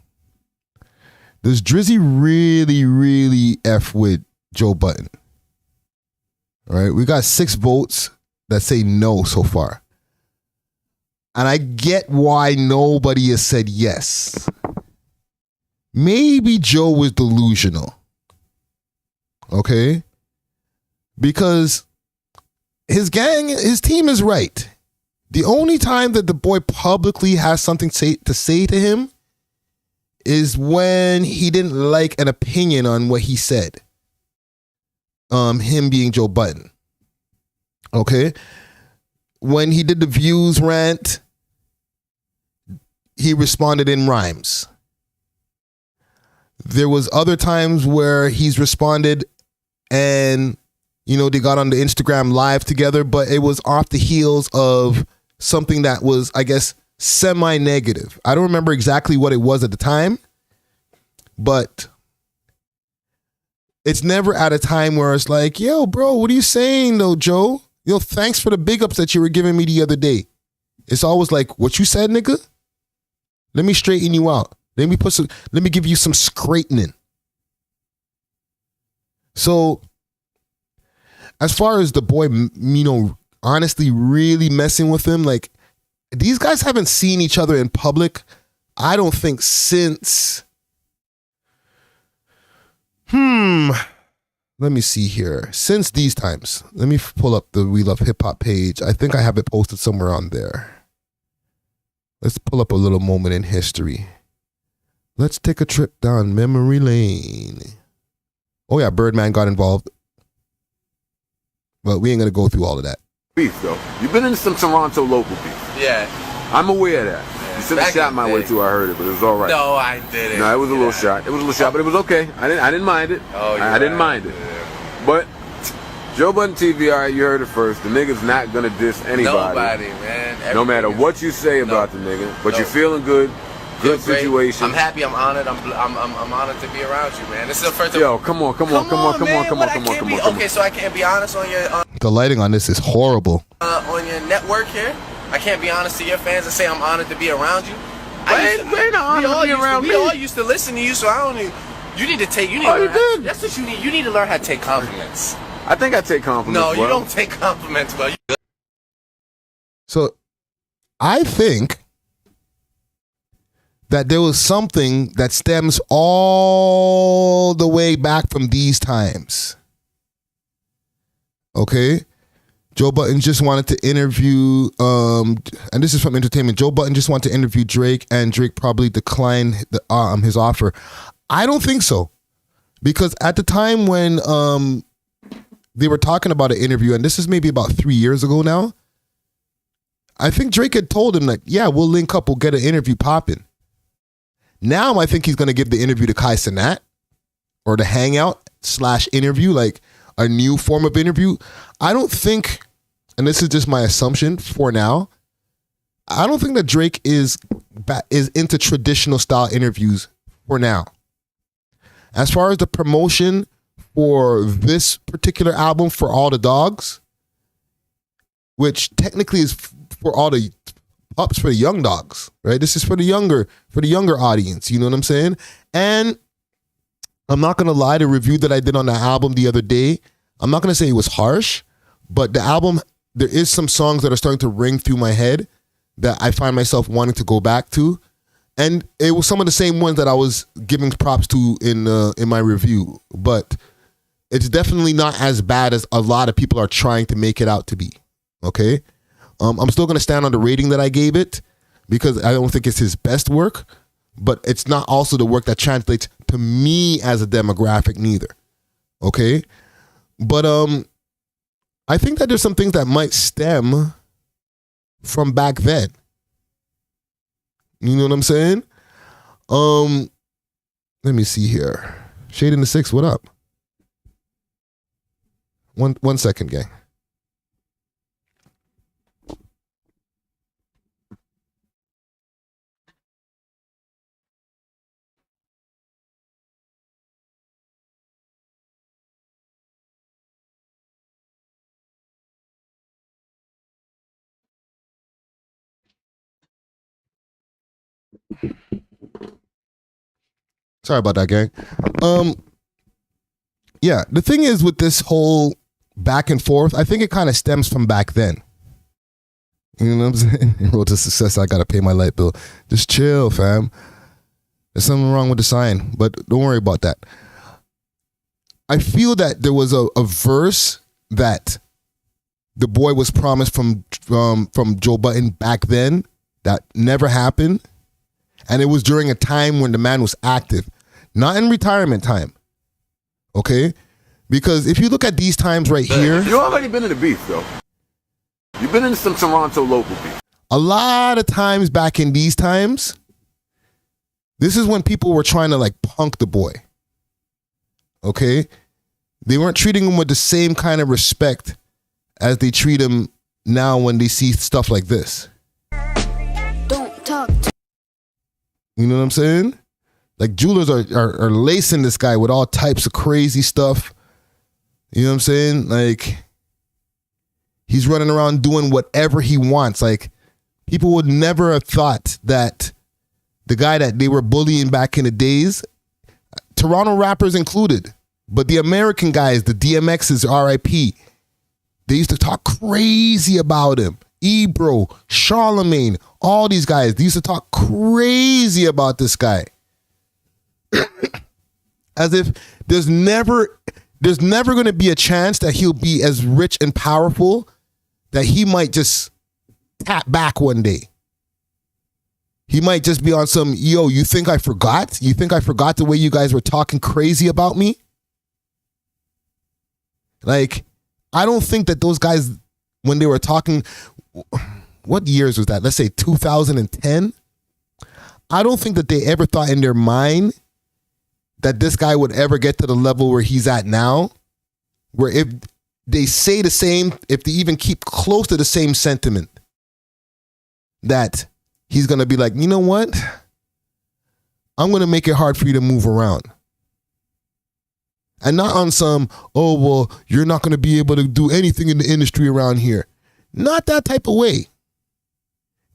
does Drizzy really, really F with Joe Budden? All right, we got 6 votes. that say no so far. And I get why nobody has said yes. Maybe Joe was delusional. Okay? Because his team is right. The only time that the boy publicly has something to say to him is when he didn't like an opinion on what he said. Him being Joe Budden. Okay? When he did the views rant, he responded in rhymes. There was other times where he's responded and, they got on the Instagram live together, but it was off the heels of something that was, I guess, semi-negative. I don't remember exactly what it was at the time, but it's never at a time where it's like, yo, bro, what are you saying though, Joe? Thanks for the big ups that you were giving me the other day. It's always like, what you said, nigga? Let me straighten you out. Let me give you some straightening. So, as far as the boy, honestly really messing with him, like, these guys haven't seen each other in public, I don't think, since, let me see here. Since these times. Let me pull up the We Love Hip Hop page. I think I have it posted somewhere on there. Let's pull up a little moment in history. Let's take a trip down memory lane. Oh yeah, Birdman got involved. But we ain't gonna go through all of that. Beef though. You've been in some Toronto local beef. Yeah. I'm aware of that. You sent a shot my way too, I heard it, but it was all right. No, I didn't. No, it was a little shot. It was a little shot, but it was okay. I didn't mind it. I didn't mind it. But Joe Budden TV, all right, you heard it first. The nigga's not gonna diss anybody. Nobody, man. No matter what you say about the nigga, but you're feeling good. Good situation. I'm happy. I'm honored. I'm honored to be around you, man. This is the first time. Yo, come on. Okay, so I can't be honest on your The lighting on this is horrible. on your network here. I can't be honest to your fans and say I'm honored to be around you. We all used to listen to you, so I don't need. You need to take. You need. That's what you need. You need to learn how to take compliments. I think I take compliments. No, you don't take compliments well. So, I think that there was something that stems all the way back from these times. Okay? Joe Budden just wanted to interview, and this is from Entertainment, Joe Budden just wanted to interview Drake, and Drake probably declined his offer. I don't think so. Because at the time when they were talking about an interview, and this is maybe about 3 years ago now, I think Drake had told him, like, yeah, we'll link up, we'll get an interview popping. Now I think he's going to give the interview to Kai Cenat, or the hangout / interview, like a new form of interview. I don't think, and this is just my assumption for now, I don't think that Drake is into traditional style interviews for now. As far as the promotion for this particular album, For All the Dogs, which technically is for all the pups, for the young dogs, right? This is for the younger audience, you know what I'm saying? And I'm not gonna lie, the review that I did on the album the other day, I'm not gonna say it was harsh, but the album, there is some songs that are starting to ring through my head that I find myself wanting to go back to. And it was some of the same ones that I was giving props to in my review, but it's definitely not as bad as a lot of people are trying to make it out to be. Okay? I'm still going to stand on the rating that I gave it because I don't think it's his best work, but it's not also the work that translates to me as a demographic neither. Okay? But I think that there's some things that might stem from back then. You know what I'm saying? Let me see here. Shade in the Six, what up? One second, gang. Sorry about that, gang. Yeah, the thing is with this whole back and forth, I think it kind of stems from back then. You know what I'm saying? Road to success, I got to pay my light bill. Just chill, fam. There's something wrong with the sign, but don't worry about that. I feel that there was a verse that the boy was promised from Joe Budden back then that never happened. And it was during a time when the man was active, not in retirement time. Okay? Because if you look at these times right here. You already been in the beef, though. You've been in some Toronto local beef. A lot of times back in these times, this is when people were trying to like punk the boy. Okay? They weren't treating him with the same kind of respect as they treat him now when they see stuff like this. Don't talk. You know what I'm saying? Like jewelers are lacing this guy with all types of crazy stuff. You know what I'm saying? Like he's running around doing whatever he wants. Like people would never have thought that the guy that they were bullying back in the days, Toronto rappers included, but the American guys, the DMX's RIP, they used to talk crazy about him. Ebro, Charlemagne, all these guys, they used to talk crazy about this guy. As if there's never going to be a chance that he'll be as rich and powerful that he might just tap back one day. He might just be on some, yo, you think I forgot? You think I forgot the way you guys were talking crazy about me? Like, I don't think that those guys, when they were talking, what years was that? Let's say 2010. I don't think that they ever thought in their mind that this guy would ever get to the level where he's at now, where if they say the same, if they even keep close to the same sentiment, that he's going to be like, you know what? I'm going to make it hard for you to move around. And not on some, oh, well, you're not going to be able to do anything in the industry around here. Not that type of way.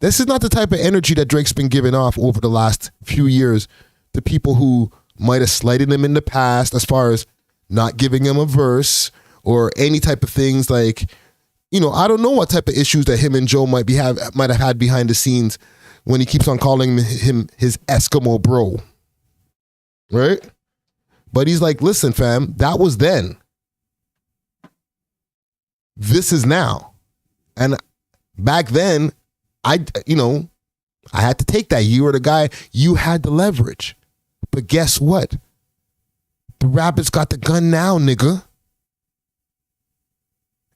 This is not the type of energy that Drake's been giving off over the last few years to people who might have slighted him in the past as far as not giving him a verse or any type of things like, you know, I don't know what type of issues that him and Joe might have had behind the scenes when he keeps on calling him his Eskimo bro. Right? But he's like, listen, fam, that was then. This is now. And back then, I had to take that. You were the guy, you had the leverage. But guess what? The rapper's got the gun now, nigga.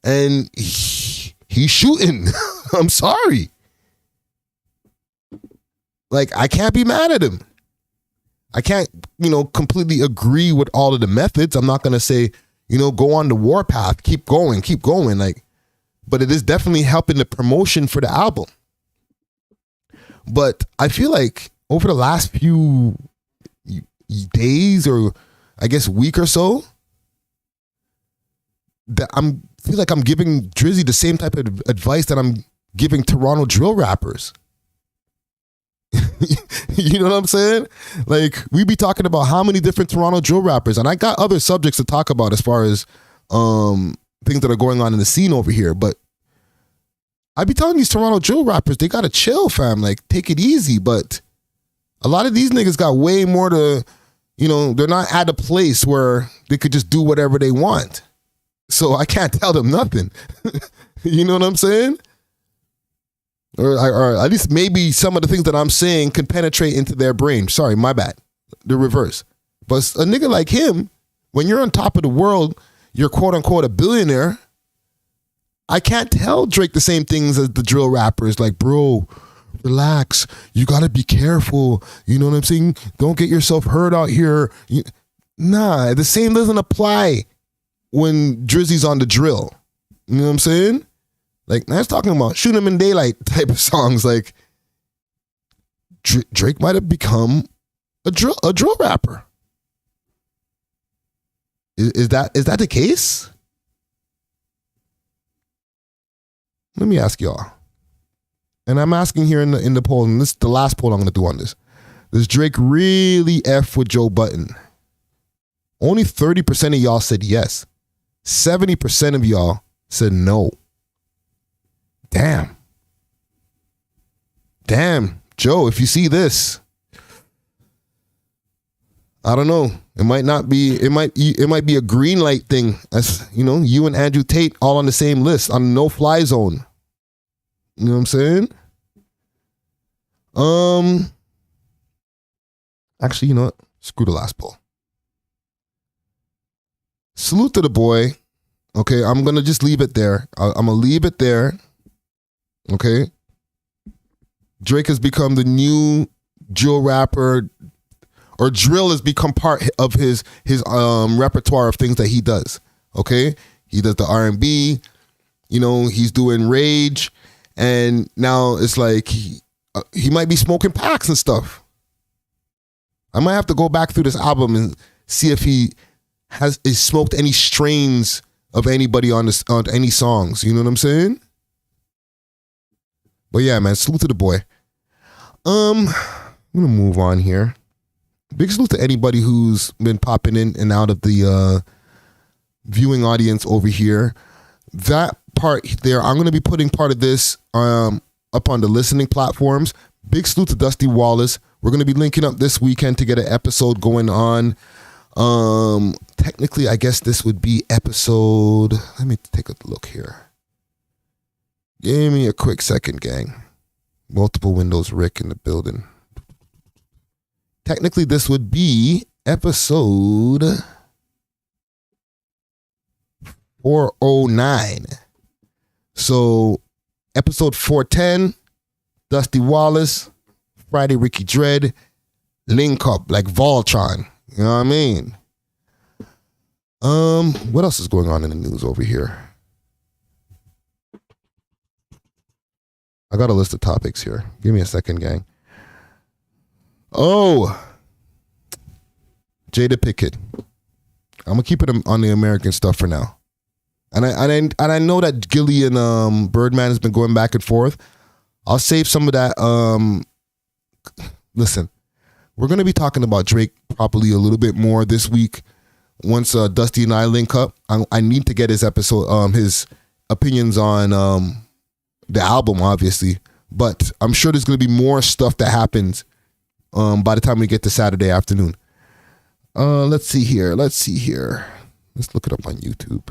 And he's shooting. I'm sorry. Like, I can't be mad at him. I can't, completely agree with all of the methods. I'm not going to say, go on the warpath, keep going. Like, but it is definitely helping the promotion for the album. But I feel like over the last few days or I guess week or so, that feel like I'm giving Drizzy the same type of advice that I'm giving Toronto drill rappers. You know what I'm saying? Like, we be talking about how many different Toronto drill rappers, and I got other subjects to talk about as far as things that are going on in the scene over here, but I be telling these Toronto drill rappers, they gotta chill, fam. Like, take it easy. But a lot of these niggas got way more to, they're not at a place where they could just do whatever they want. So I can't tell them nothing. You know what I'm saying? Or at least maybe some of the things that I'm saying can penetrate into their brain. Sorry, my bad. The reverse. But a nigga like him, when you're on top of the world, you're quote unquote a billionaire. I can't tell Drake the same things as the drill rappers. Like, bro, relax. You got to be careful. You know what I'm saying? Don't get yourself hurt out here. Nah, the same doesn't apply when Drizzy's on the drill. You know what I'm saying? Like, I was talking about Shoot 'em in Daylight type of songs. Like, Drake might have become a drill rapper. Is that the case? Let me ask y'all. And I'm asking here in the poll, and this is the last poll I'm going to do on this. Does Drake really F with Joe Budden? Only 30% of y'all said yes. 70% of y'all said no. Damn. Damn, Joe, if you see this, I don't know. It might not be, it might be a green light thing. As you know, you and Andrew Tate all on the same list on no-fly zone. You know what I'm saying? Actually, you know what? Screw the last poll. Salute to the boy. Okay, I'm gonna just leave it there. I'm gonna leave it there. Okay. Drake has become the new drill rapper, or drill has become part of his repertoire of things that he does. Okay, he does the R&B. You know, he's doing Rage, and now it's like he might be smoking packs and stuff. I might have to go back through this album and see if he has smoked any strains of anybody on any songs. You know what I'm saying? But yeah, man, salute to the boy. I'm gonna move on here. Big salute to anybody who's been popping in and out of the viewing audience over here. That part there, I'm gonna be putting part of this up on the listening platforms. Big salute to Dusty Wallace. We're gonna be linking up this weekend to get an episode going on. Technically, I guess this would be episode. Let me take a look here. Give me a quick second, gang. Multiple windows, Rick in the building. Technically, this would be episode 409. So, episode 410, Dusty Wallace, Friday Ricky Dread, link up like Voltron. You know what I mean? What else is going on in the news over here? I got a list of topics here. Give me a second, gang. Oh, Jada Pinkett. I'm gonna keep it on the American stuff for now. And I know that Gilly and Birdman has been going back and forth. I'll save some of that. Listen, we're gonna be talking about Drake probably a little bit more this week. Once Dusty and I link up, I need to get his his opinions on the album, obviously. But I'm sure there's gonna be more stuff that happens by the time we get to Saturday afternoon. Let's see here. Let's look it up on YouTube.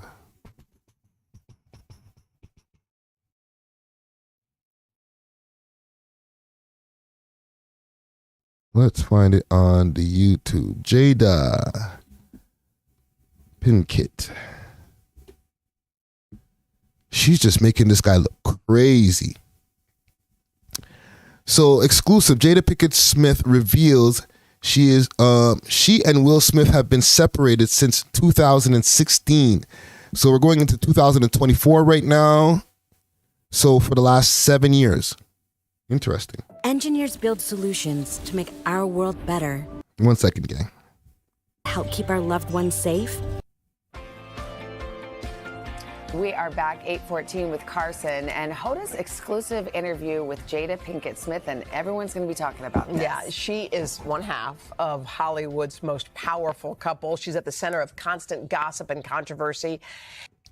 Let's find it on the YouTube. Jada Pinkett. She's just making this guy look crazy. So exclusive, Jada Pinkett Smith reveals she and Will Smith have been separated since 2016. So we're going into 2024 right now. So for the last 7 years. Interesting. Engineers build solutions to make our world better. 1 second, gang. Help keep our loved ones safe. We are back 8:14 with Carson and Hoda's exclusive interview with Jada Pinkett Smith, and everyone's going to be talking about this. Yeah, she is one half of Hollywood's most powerful couple. She's at the center of constant gossip and controversy.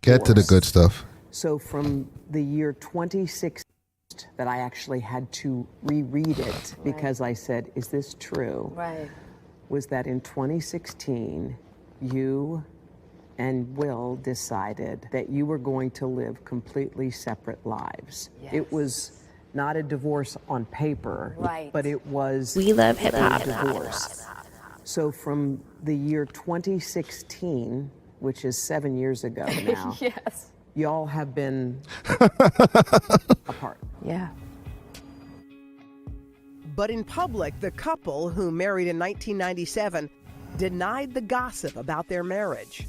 Get to the good stuff. So from the year 2016, that I actually had to reread it because I said, is this true? Right. Was that in 2016, you and Will decided that you were going to live completely separate lives. Yes. It was not a divorce on paper, Right. but it was We love hip hop. a divorce. So from the year 2016, which is 7 years ago now, Yes. y'all have been apart. Yeah. But in public, the couple, who married in 1997, denied the gossip about their marriage.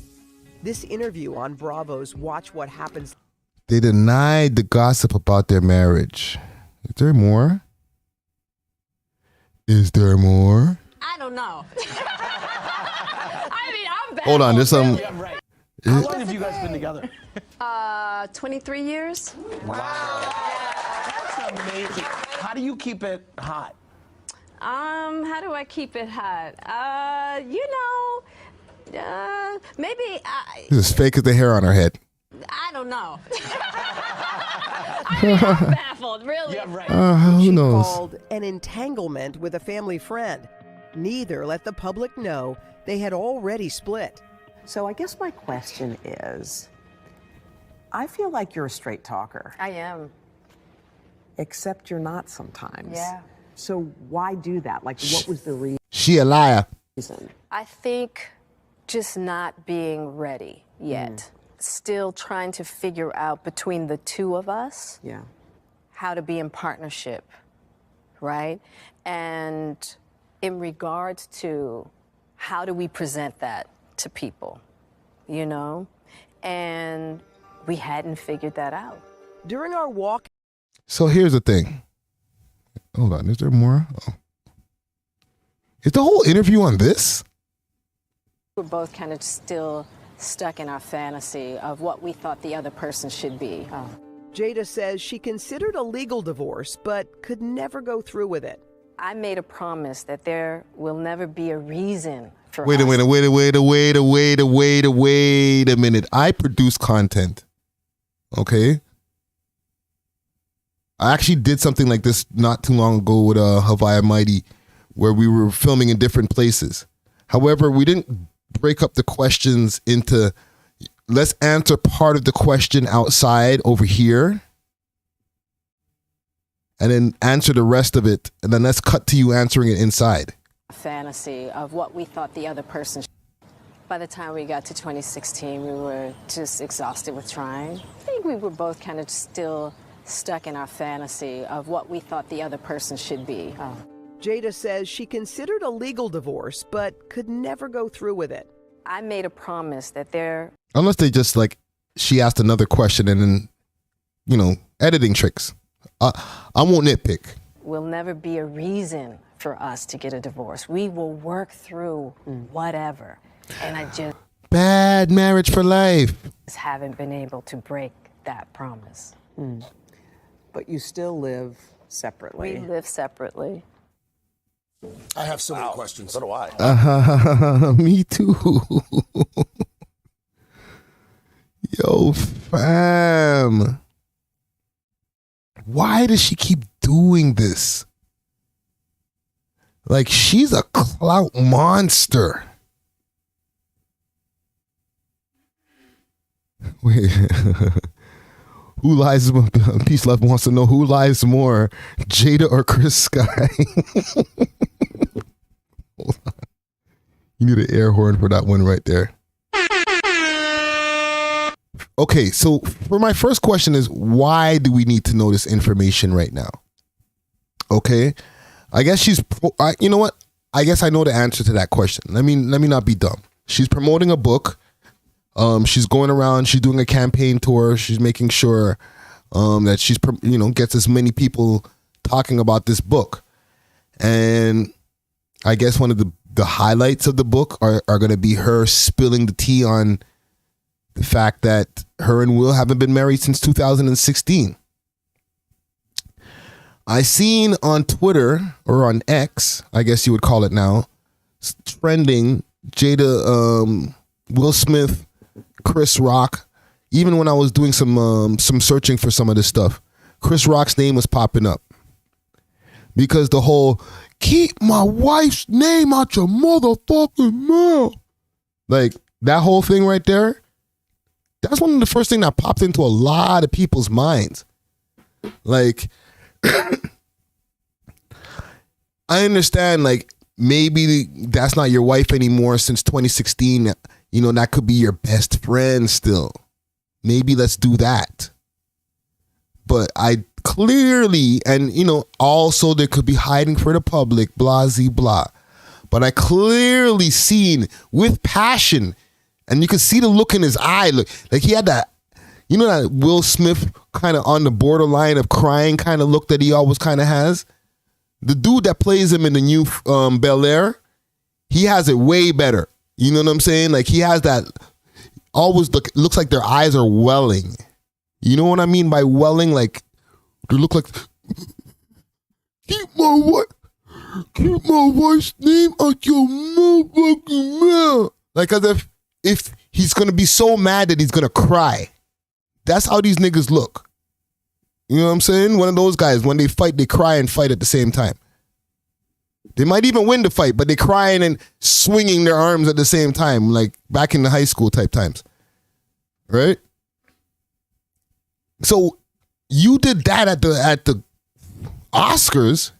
This interview on Bravo's Watch What Happens. They denied the gossip about their marriage. Is there more? Is there more? I don't know. I mean, I'm bad. Hold on, there's some. How long have you guys been together? 23 years. Wow. That's amazing. How do you keep it hot? How do I keep it hot? You know, Maybe This is fake as the hair on her head. I don't know. I'm baffled, really. Yeah, right. Who knows? Called an entanglement with a family friend. Neither let the public know they had already split. So I guess my question is, I feel like you're a straight talker. I am. Except you're not sometimes. Yeah. So why do that? Like, what was the reason? She a liar. I think just not being ready yet. Still trying to figure out between the two of us how to be in partnership, right? And in regards to how do we present that to people, you know? And we hadn't figured that out. During our walk. So here's the thing. Hold on, is there more? Oh. Is the whole interview on this? We're both kind of still stuck in our fantasy of what we thought the other person should be. Jada says she considered a legal divorce, but could never go through with it. I made a promise that there will never be a reason for Wait a minute. I produce content. Okay? I actually did something like this not too long ago with Havaya Mighty, where we were filming in different places. However, we didn't break up the questions into, let's answer part of the question outside over here, and then answer the rest of it, and then let's cut to you answering it inside. Fantasy of what we thought the other person should. By the time we got to 2016, we were just exhausted with trying. I think we were both kind of still stuck in our fantasy of what we thought the other person should be. Jada says she considered a legal divorce, but could never go through with it. I made a promise that there... Unless they just like, she asked another question and then, you know, editing tricks. I won't nitpick. will never be a reason for us to get a divorce. We will work through whatever. And I just... Bad marriage for life. Haven't been able to break that promise. But you still live separately. We live separately. I have so many questions. So do I. Me too. Yo, fam. Why does she keep doing this? Like, she's a clout monster. Wait. Who lies more? Peace Love wants to know who lies more, Jada or Chris Sky? Hold on. You need an air horn for that one right there. Okay, so for my first question is, why do we need to know this information right now? Okay, I guess she's, you know what? I guess I know the answer to that question. Let me not be dumb. She's promoting a book. She's going around. She's doing a campaign tour. She's making sure that she's, gets as many people talking about this book. And I guess one of the highlights of the book are going to be her spilling the tea on the fact that her and Will haven't been married since 2016. I seen on Twitter, or on X, I guess you would call it now, trending Jada, Will Smith, Chris Rock. Even when I was doing some searching for some of this stuff, Chris Rock's name was popping up. Because the whole, keep my wife's name out your motherfucking mouth. Like, that whole thing right there, that's one of the first things that popped into a lot of people's minds. Like, I understand, like, maybe that's not your wife anymore since 2016. You know, that could be your best friend still. Maybe let's do that. But I clearly, and, also there could be hiding for the public, blah, blah. But I clearly seen with passion, and you could see the look in his eye. Look, like he had that, that Will Smith kind of on the borderline of crying kind of look that he always kind of has. The dude that plays him in the new Bel-Air, he has it way better. You know what I'm saying? Like, he has that, always looks like their eyes are welling. You know what I mean by welling? Like, they look like, keep my wife's name out your motherfucking mouth. Like as if he's gonna be so mad that he's gonna cry. That's how these niggas look. You know what I'm saying? One of those guys, when they fight, they cry and fight at the same time. They might even win the fight, but they crying and swinging their arms at the same time, like back in the high school type times. Right? So you did that at the Oscars.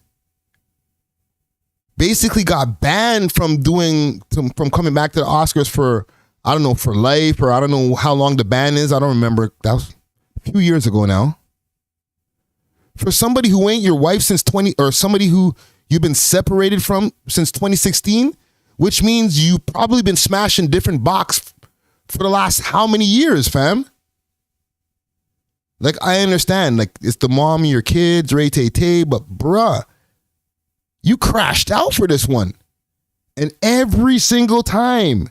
Basically got banned from coming back to the Oscars for, I don't know, for life, or I don't know how long the ban is. I don't remember. That was a few years ago now. For somebody who ain't your wife since or somebody who you've been separated from since 2016, which means you've probably been smashing different box for the last how many years, fam? Like, I understand, like, it's the mom of your kids, Ray Tay, but bruh, you crashed out for this one. And every single time,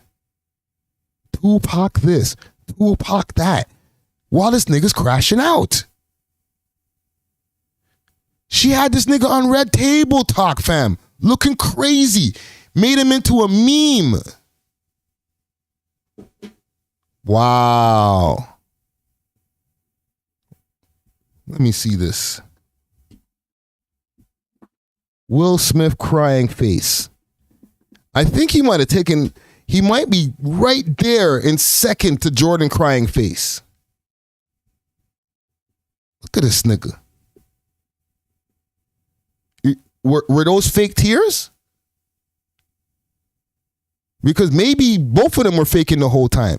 Tupac this, Tupac that, while this nigga's crashing out. She had this nigga on Red Table Talk, fam, looking crazy. Made him into a meme. Wow. Let me see this. Will Smith crying face. I think he might be right there in second to Jordan crying face. Look at this nigga. Were those fake tears? Because maybe both of them were faking the whole time.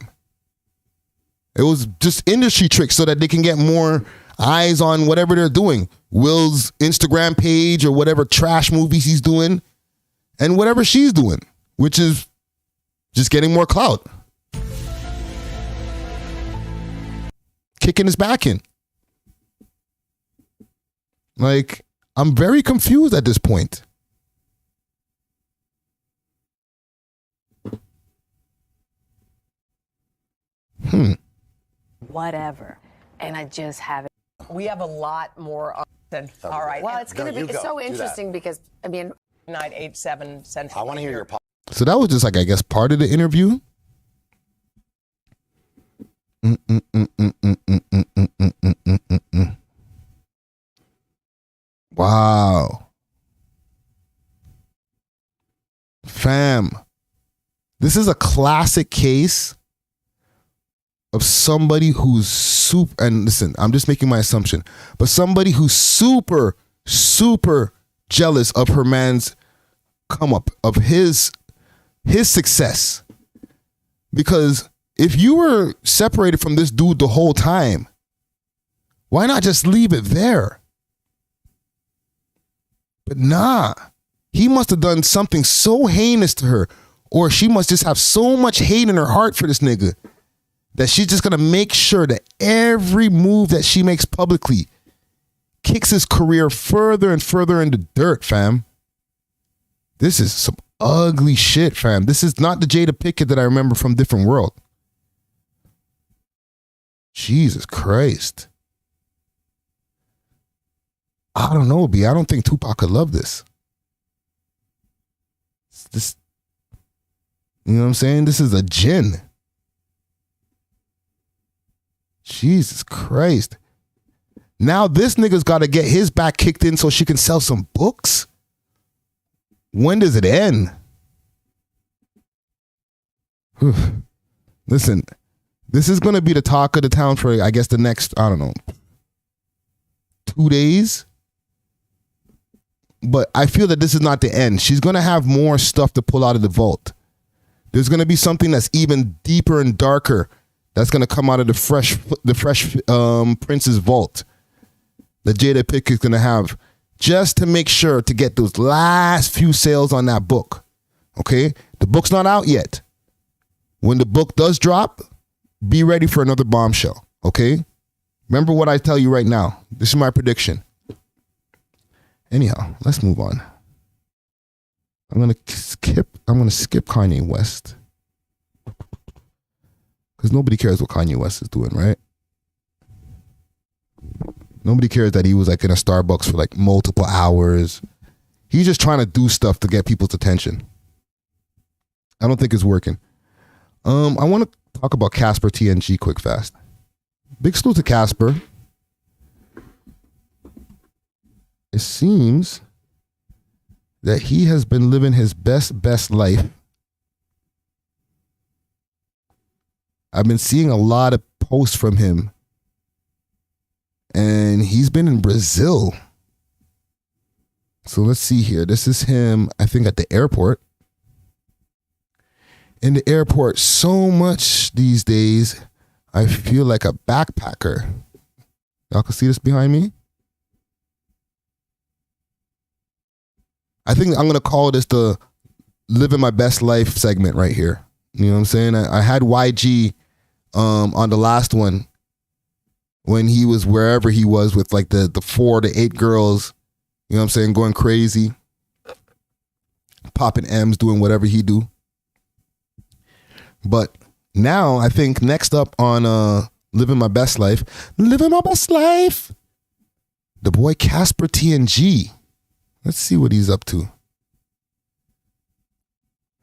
It was just industry tricks so that they can get more eyes on whatever they're doing. Will's Instagram page or whatever trash movies he's doing and whatever she's doing, which is just getting more clout. Kicking his back in. Like, I'm very confused at this point. Whatever. And I just haven't. We have a lot more. All right. Well, it's going to be so interesting because, I mean, 987 Central. I want to hear your. So that was just like, I guess, part of the interview. Wow. Fam, this is a classic case of somebody who's super, and listen, I'm just making my assumption, but somebody who's super, super jealous of her man's come up, of his success. Because if you were separated from this dude the whole time, why not just leave it there? But nah, he must have done something so heinous to her, or she must just have so much hate in her heart for this nigga that she's just gonna make sure that every move that she makes publicly kicks his career further and further in the dirt, fam. This is some ugly shit, fam. This is not the Jada Pinkett that I remember from Different World. Jesus Christ. I don't know, B. I don't think Tupac could love this. This, you know what I'm saying? This is a gin. Jesus Christ. Now this nigga's got to get his back kicked in so she can sell some books? When does it end? Listen, this is going to be the talk of the town for, I guess, the next, I don't know, 2 days. But I feel that this is not the end. She's going to have more stuff to pull out of the vault. There's going to be something that's even deeper and darker that's going to come out of the fresh Prince's vault that Jada Pinkett is going to have just to make sure to get those last few sales on that book. Okay? The book's not out yet. When the book does drop, be ready for another bombshell. Okay? Remember what I tell you right now. This is my prediction. Anyhow, let's move on. I'm gonna skip Kanye West. Because nobody cares what Kanye West is doing, right? Nobody cares that he was like in a Starbucks for like multiple hours. He's just trying to do stuff to get people's attention. I don't think it's working. I want to talk about Casper TNG quick fast. Big salute to Casper. It seems that he has been living his best life. I've been seeing a lot of posts from him. And he's been in Brazil. So let's see here. This is him, I think, at the airport. In the airport, so much these days, I feel like a backpacker. Y'all can see this behind me? I think I'm going to call this the living my best life segment right here. You know what I'm saying? I had YG on the last one when he was wherever he was with like the 4 to 8 girls, you know what I'm saying, going crazy, popping M's, doing whatever he do. But now I think next up on living my best life, the boy Casper TNG. Let's see what he's up to.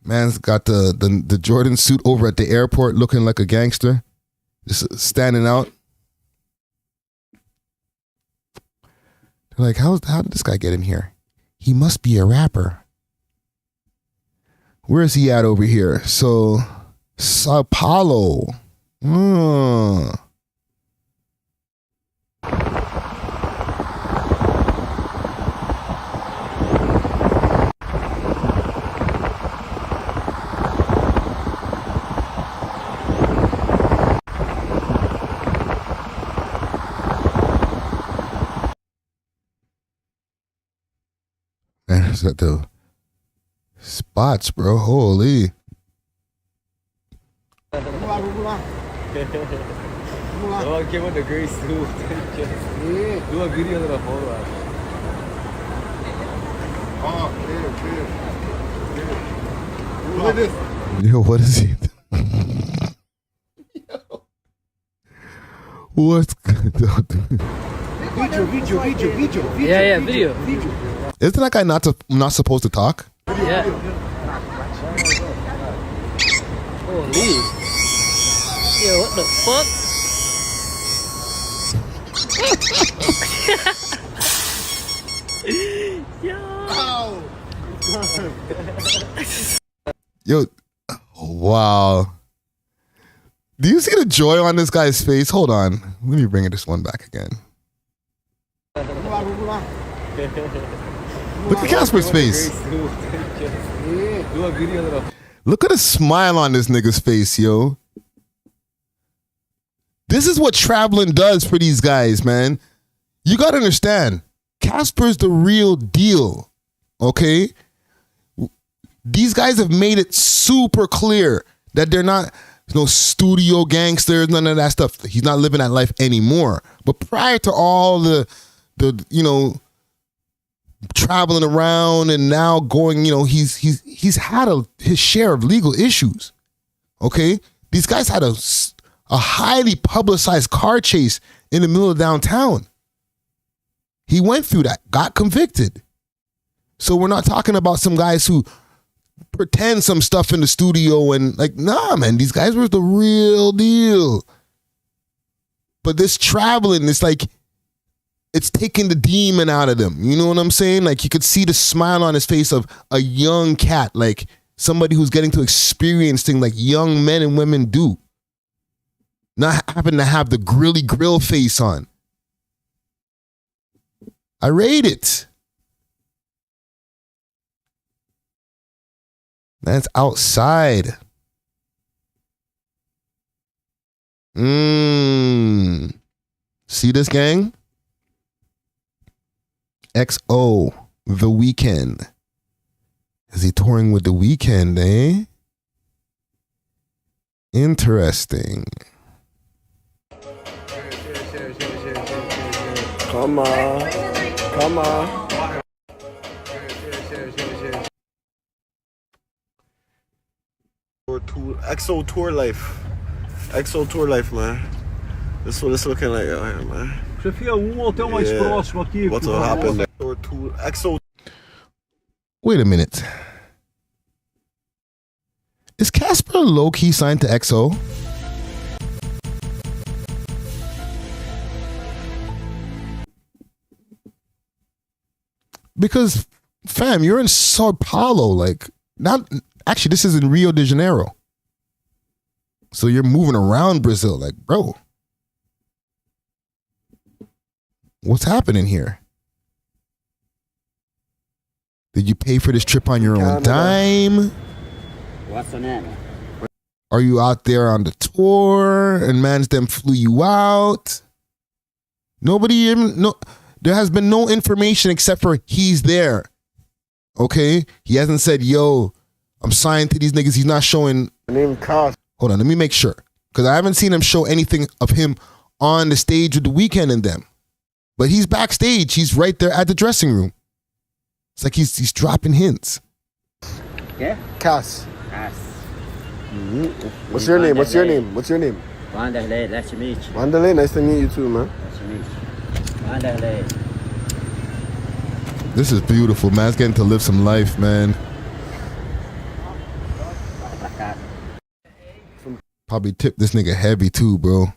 Man's got the Jordan suit over at the airport looking like a gangster. Just standing out. They're like, how did this guy get in here? He must be a rapper. Where is he at over here? So, Sao Paulo. Man, it's got the spots, bro. Holy. Do a video de la photo. Look at this. Yo, what is he? What's good? Video. Yeah, video. Isn't that guy not supposed to talk? Yeah. Holy. Yo, what the fuck? Yo, wow. Do you see the joy on this guy's face? Hold on. Let me bring this one back again. Look at Casper's face. Look at the smile on this nigga's face, yo. This is what traveling does for these guys, man. You got to understand, Casper's the real deal, okay? These guys have made it super clear that they're not no studio gangsters, none of that stuff. He's not living that life anymore. But prior to all the you know, traveling around and now going, you know, he's had his share of legal issues. Okay? These guys had a highly publicized car chase in the middle of downtown. He went through that, got convicted. So we're not talking about some guys who pretend some stuff in the studio and like, nah, man, these guys were the real deal. But this traveling, it's like, it's taking the demon out of them. You know what I'm saying? Like you could see the smile on his face of a young cat, like somebody who's getting to experience things like young men and women do. Not having to have the grilly grill face on. I rate it. That's outside. See this, gang? XO, The Weeknd. Is he touring with The Weeknd, eh? Interesting. Come on. Come on. XO tour life. XO tour life, man. This is what it's looking like out here, man. Você fica hotel mais próximo aqui. What's what happened there? XO. Wait a minute. Is Casper low-key signed to EXO? Because, fam, you're in Sao Paulo. Like, not actually, this is in Rio de Janeiro. So you're moving around Brazil. Like, bro, what's happening here? Did you pay for this trip on your own dime? What's the name? Are you out there on the tour and mans them flew you out? Nobody even, no, there has been no information except for he's there. Okay? He hasn't said, yo, I'm signed to these niggas. He's not showing. Hold on, let me make sure. Because I haven't seen him show anything of him on the stage with the Weeknd and them. But he's backstage. He's right there at the dressing room. It's like he's dropping hints. Yeah? Cass. Cass. What's your name? What's your name? What's your name? Wanderlei, nice to meet you. Wanderlei, nice to meet you too, man. Nice to meet you. Wanderlei. This is beautiful, man. It's getting to live some life, man. Probably tip this nigga heavy too, bro.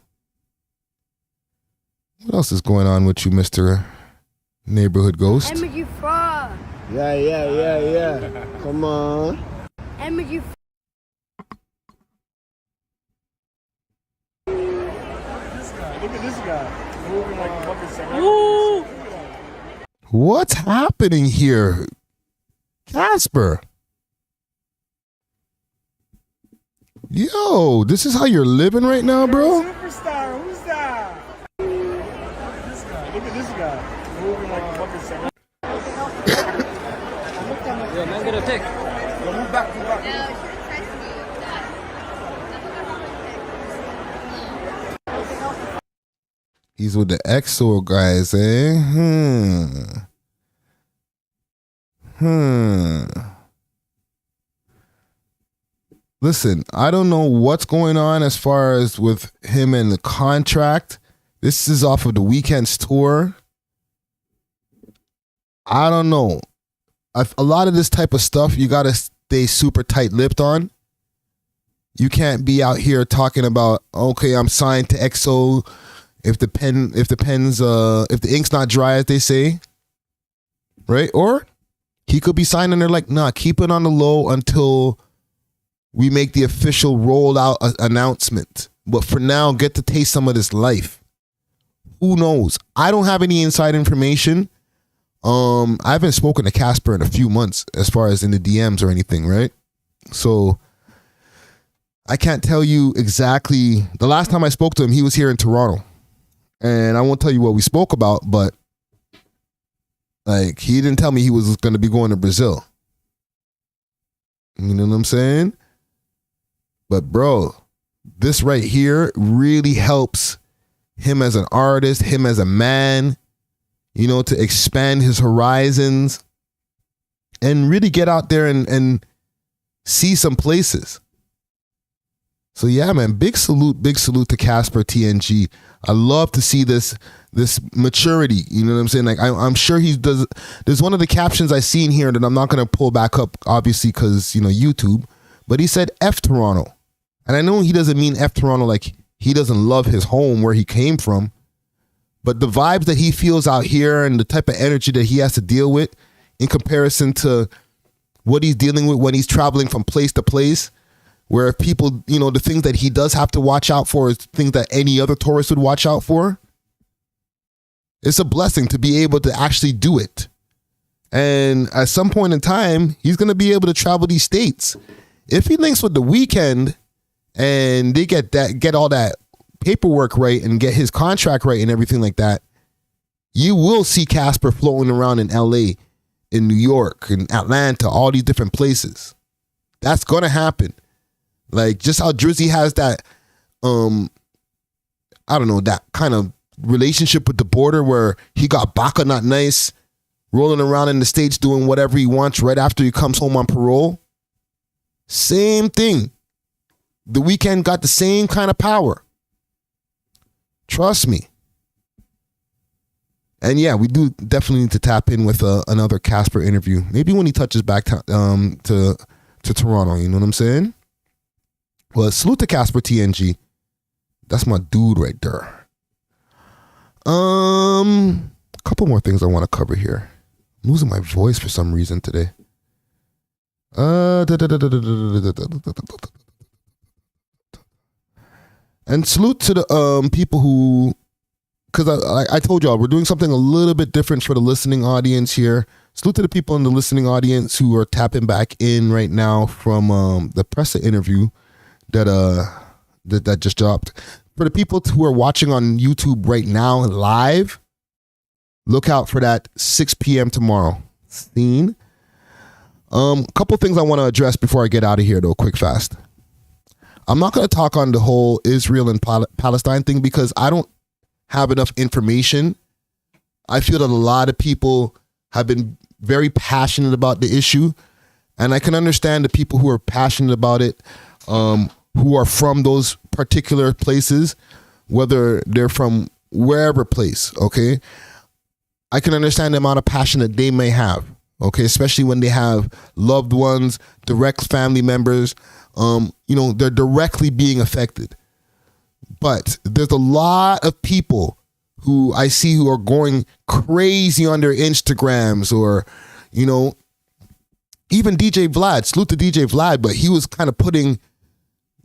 What else is going on with you, Mr. Neighborhood Ghost? Emily Frog. Yeah. Come on. Emily Frog. Look at this guy. Moving like a fucking second. What's happening here? Casper. Yo, this is how you're living right now, bro? Superstar, who's that? This guy. Look at this guy. Moving like a fucking second. Yeah, man, get a pick. Move back, move back. He's with the EXO guys, eh? Listen, I don't know what's going on as far as with him and the contract. This is off of the Weeknd's tour. I don't know. A lot of this type of stuff, you got to stay super tight-lipped on. You can't be out here talking about, okay, I'm signed to EXO. If the ink's not dry, as they say, right? Or he could be signed and they're like, nah, keep it on the low until we make the official rollout announcement. But for now, get to taste some of this life. Who knows? I don't have any inside information. I haven't spoken to Casper in a few months as far as in the DMs or anything, right? So I can't tell you exactly. The last time I spoke to him, he was here in Toronto. And I won't tell you what we spoke about, but like he didn't tell me he was going to be going to Brazil. You know what I'm saying? But bro, this right here really helps him as an artist, him as a man, you know, to expand his horizons and really get out there and see some places. So yeah, man, big salute to Casper TNG. I love to see this maturity. You know what I'm saying? Like I'm sure he does. There's one of the captions I seen here that I'm not gonna pull back up, obviously, because you know YouTube. But he said F Toronto, and I know he doesn't mean F Toronto like he doesn't love his home where he came from, but the vibes that he feels out here and the type of energy that he has to deal with in comparison to what he's dealing with when he's traveling from place to place. Where if people, you know, the things that he does have to watch out for is things that any other tourist would watch out for. It's a blessing to be able to actually do it. And at some point in time, he's going to be able to travel these states. If he links with the Weeknd and they get all that paperwork right and get his contract right and everything like that, you will see Casper floating around in LA, in New York, in Atlanta, all these different places. That's going to happen. Like just how Drizzy has that, I don't know, that kind of relationship with the border where he got Baka Not Nice rolling around in the States doing whatever he wants right after he comes home on parole. Same thing. The Weeknd got the same kind of power. Trust me. And yeah, we do definitely need to tap in with another Casper interview. Maybe when he touches back to Toronto, you know what I'm saying? Well, salute to Casper TNG. That's my dude right there. A couple more things I want to cover here. I'm losing my voice for some reason today. And salute to the people who, because I told y'all we're doing something a little bit different for the listening audience here. Salute to the people in the listening audience who are tapping back in right now from the Pressa interview that just dropped. For the people who are watching on YouTube right now live, look out for that 6 p.m. tomorrow. Seen. Couple things I want to address before I get out of here though, quick fast. I'm not going to talk on the whole Israel and Palestine thing because I don't have enough information. I feel that a lot of people have been very passionate about the issue, and I can understand the people who are passionate about it, who are from those particular places, whether they're from wherever place, okay? I can understand the amount of passion that they may have, okay? Especially when they have loved ones, direct family members, they're directly being affected. But there's a lot of people who I see who are going crazy on their Instagrams or, even DJ Vlad, salute to DJ Vlad, but he was kind of putting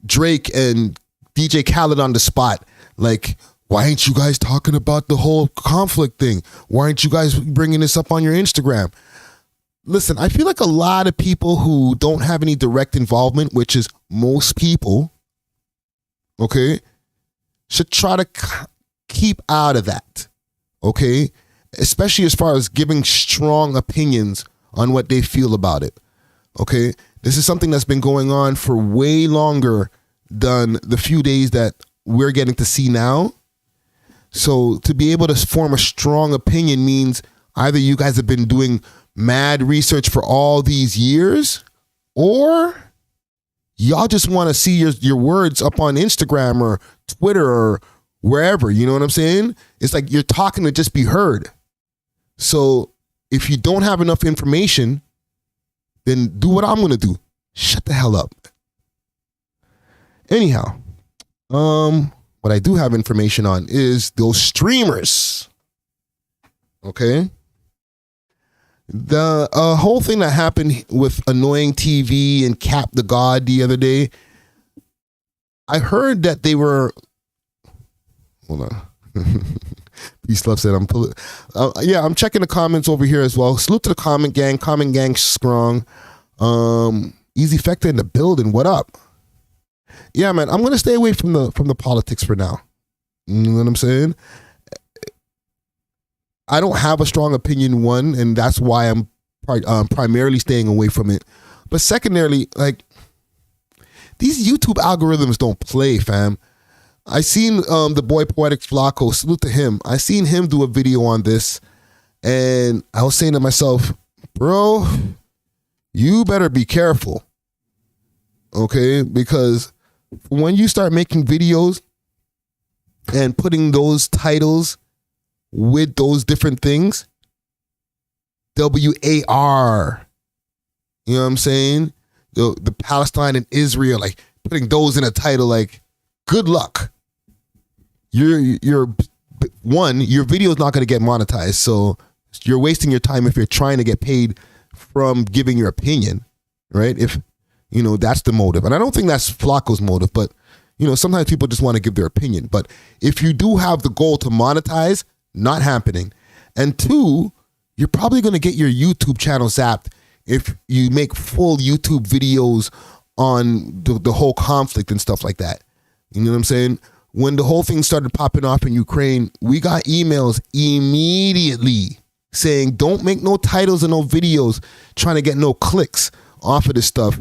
Drake and DJ Khaled on the spot. Like, why ain't you guys talking about the whole conflict thing? Why aren't you guys bringing this up on your Instagram? Listen, I feel like a lot of people who don't have any direct involvement, which is most people, okay, should try to keep out of that, okay? Especially as far as giving strong opinions on what they feel about it, okay? This is something that's been going on for way longer than the few days that we're getting to see now. So to be able to form a strong opinion means either you guys have been doing mad research for all these years, or y'all just want to see your words up on Instagram or Twitter or wherever, you know what I'm saying? It's like you're talking to just be heard. So if you don't have enough information, then do what I'm going to do. Shut the hell up. Anyhow, what I do have information on is those streamers. Okay? The whole thing that happened with Annoying TV and Cap the God the other day, I heard that they were... Hold on. Peace Love said, I'm checking the comments over here as well. Salute to the comment gang strong. Easy Fecta in the building, what up? Yeah, man, I'm going to stay away from the politics for now. You know what I'm saying? I don't have a strong opinion, one, and that's why I'm primarily staying away from it. But secondarily, like, these YouTube algorithms don't play, fam. I seen the boy Poetic Flacco, salute to him. I seen him do a video on this, and I was saying to myself, bro, you better be careful, okay? Because when you start making videos and putting those titles with those different things, WAR, you know what I'm saying? The Palestine and Israel, like putting those in a title, like, good luck. Your video is not going to get monetized, so you're wasting your time if you're trying to get paid from giving your opinion, right? If, that's the motive. And I don't think that's Flacco's motive, but, sometimes people just want to give their opinion. But if you do have the goal to monetize, not happening. And two, you're probably going to get your YouTube channel zapped if you make full YouTube videos on the whole conflict and stuff like that. You know what I'm saying? When the whole thing started popping off in Ukraine, we got emails immediately saying, don't make no titles and no videos trying to get no clicks off of this stuff,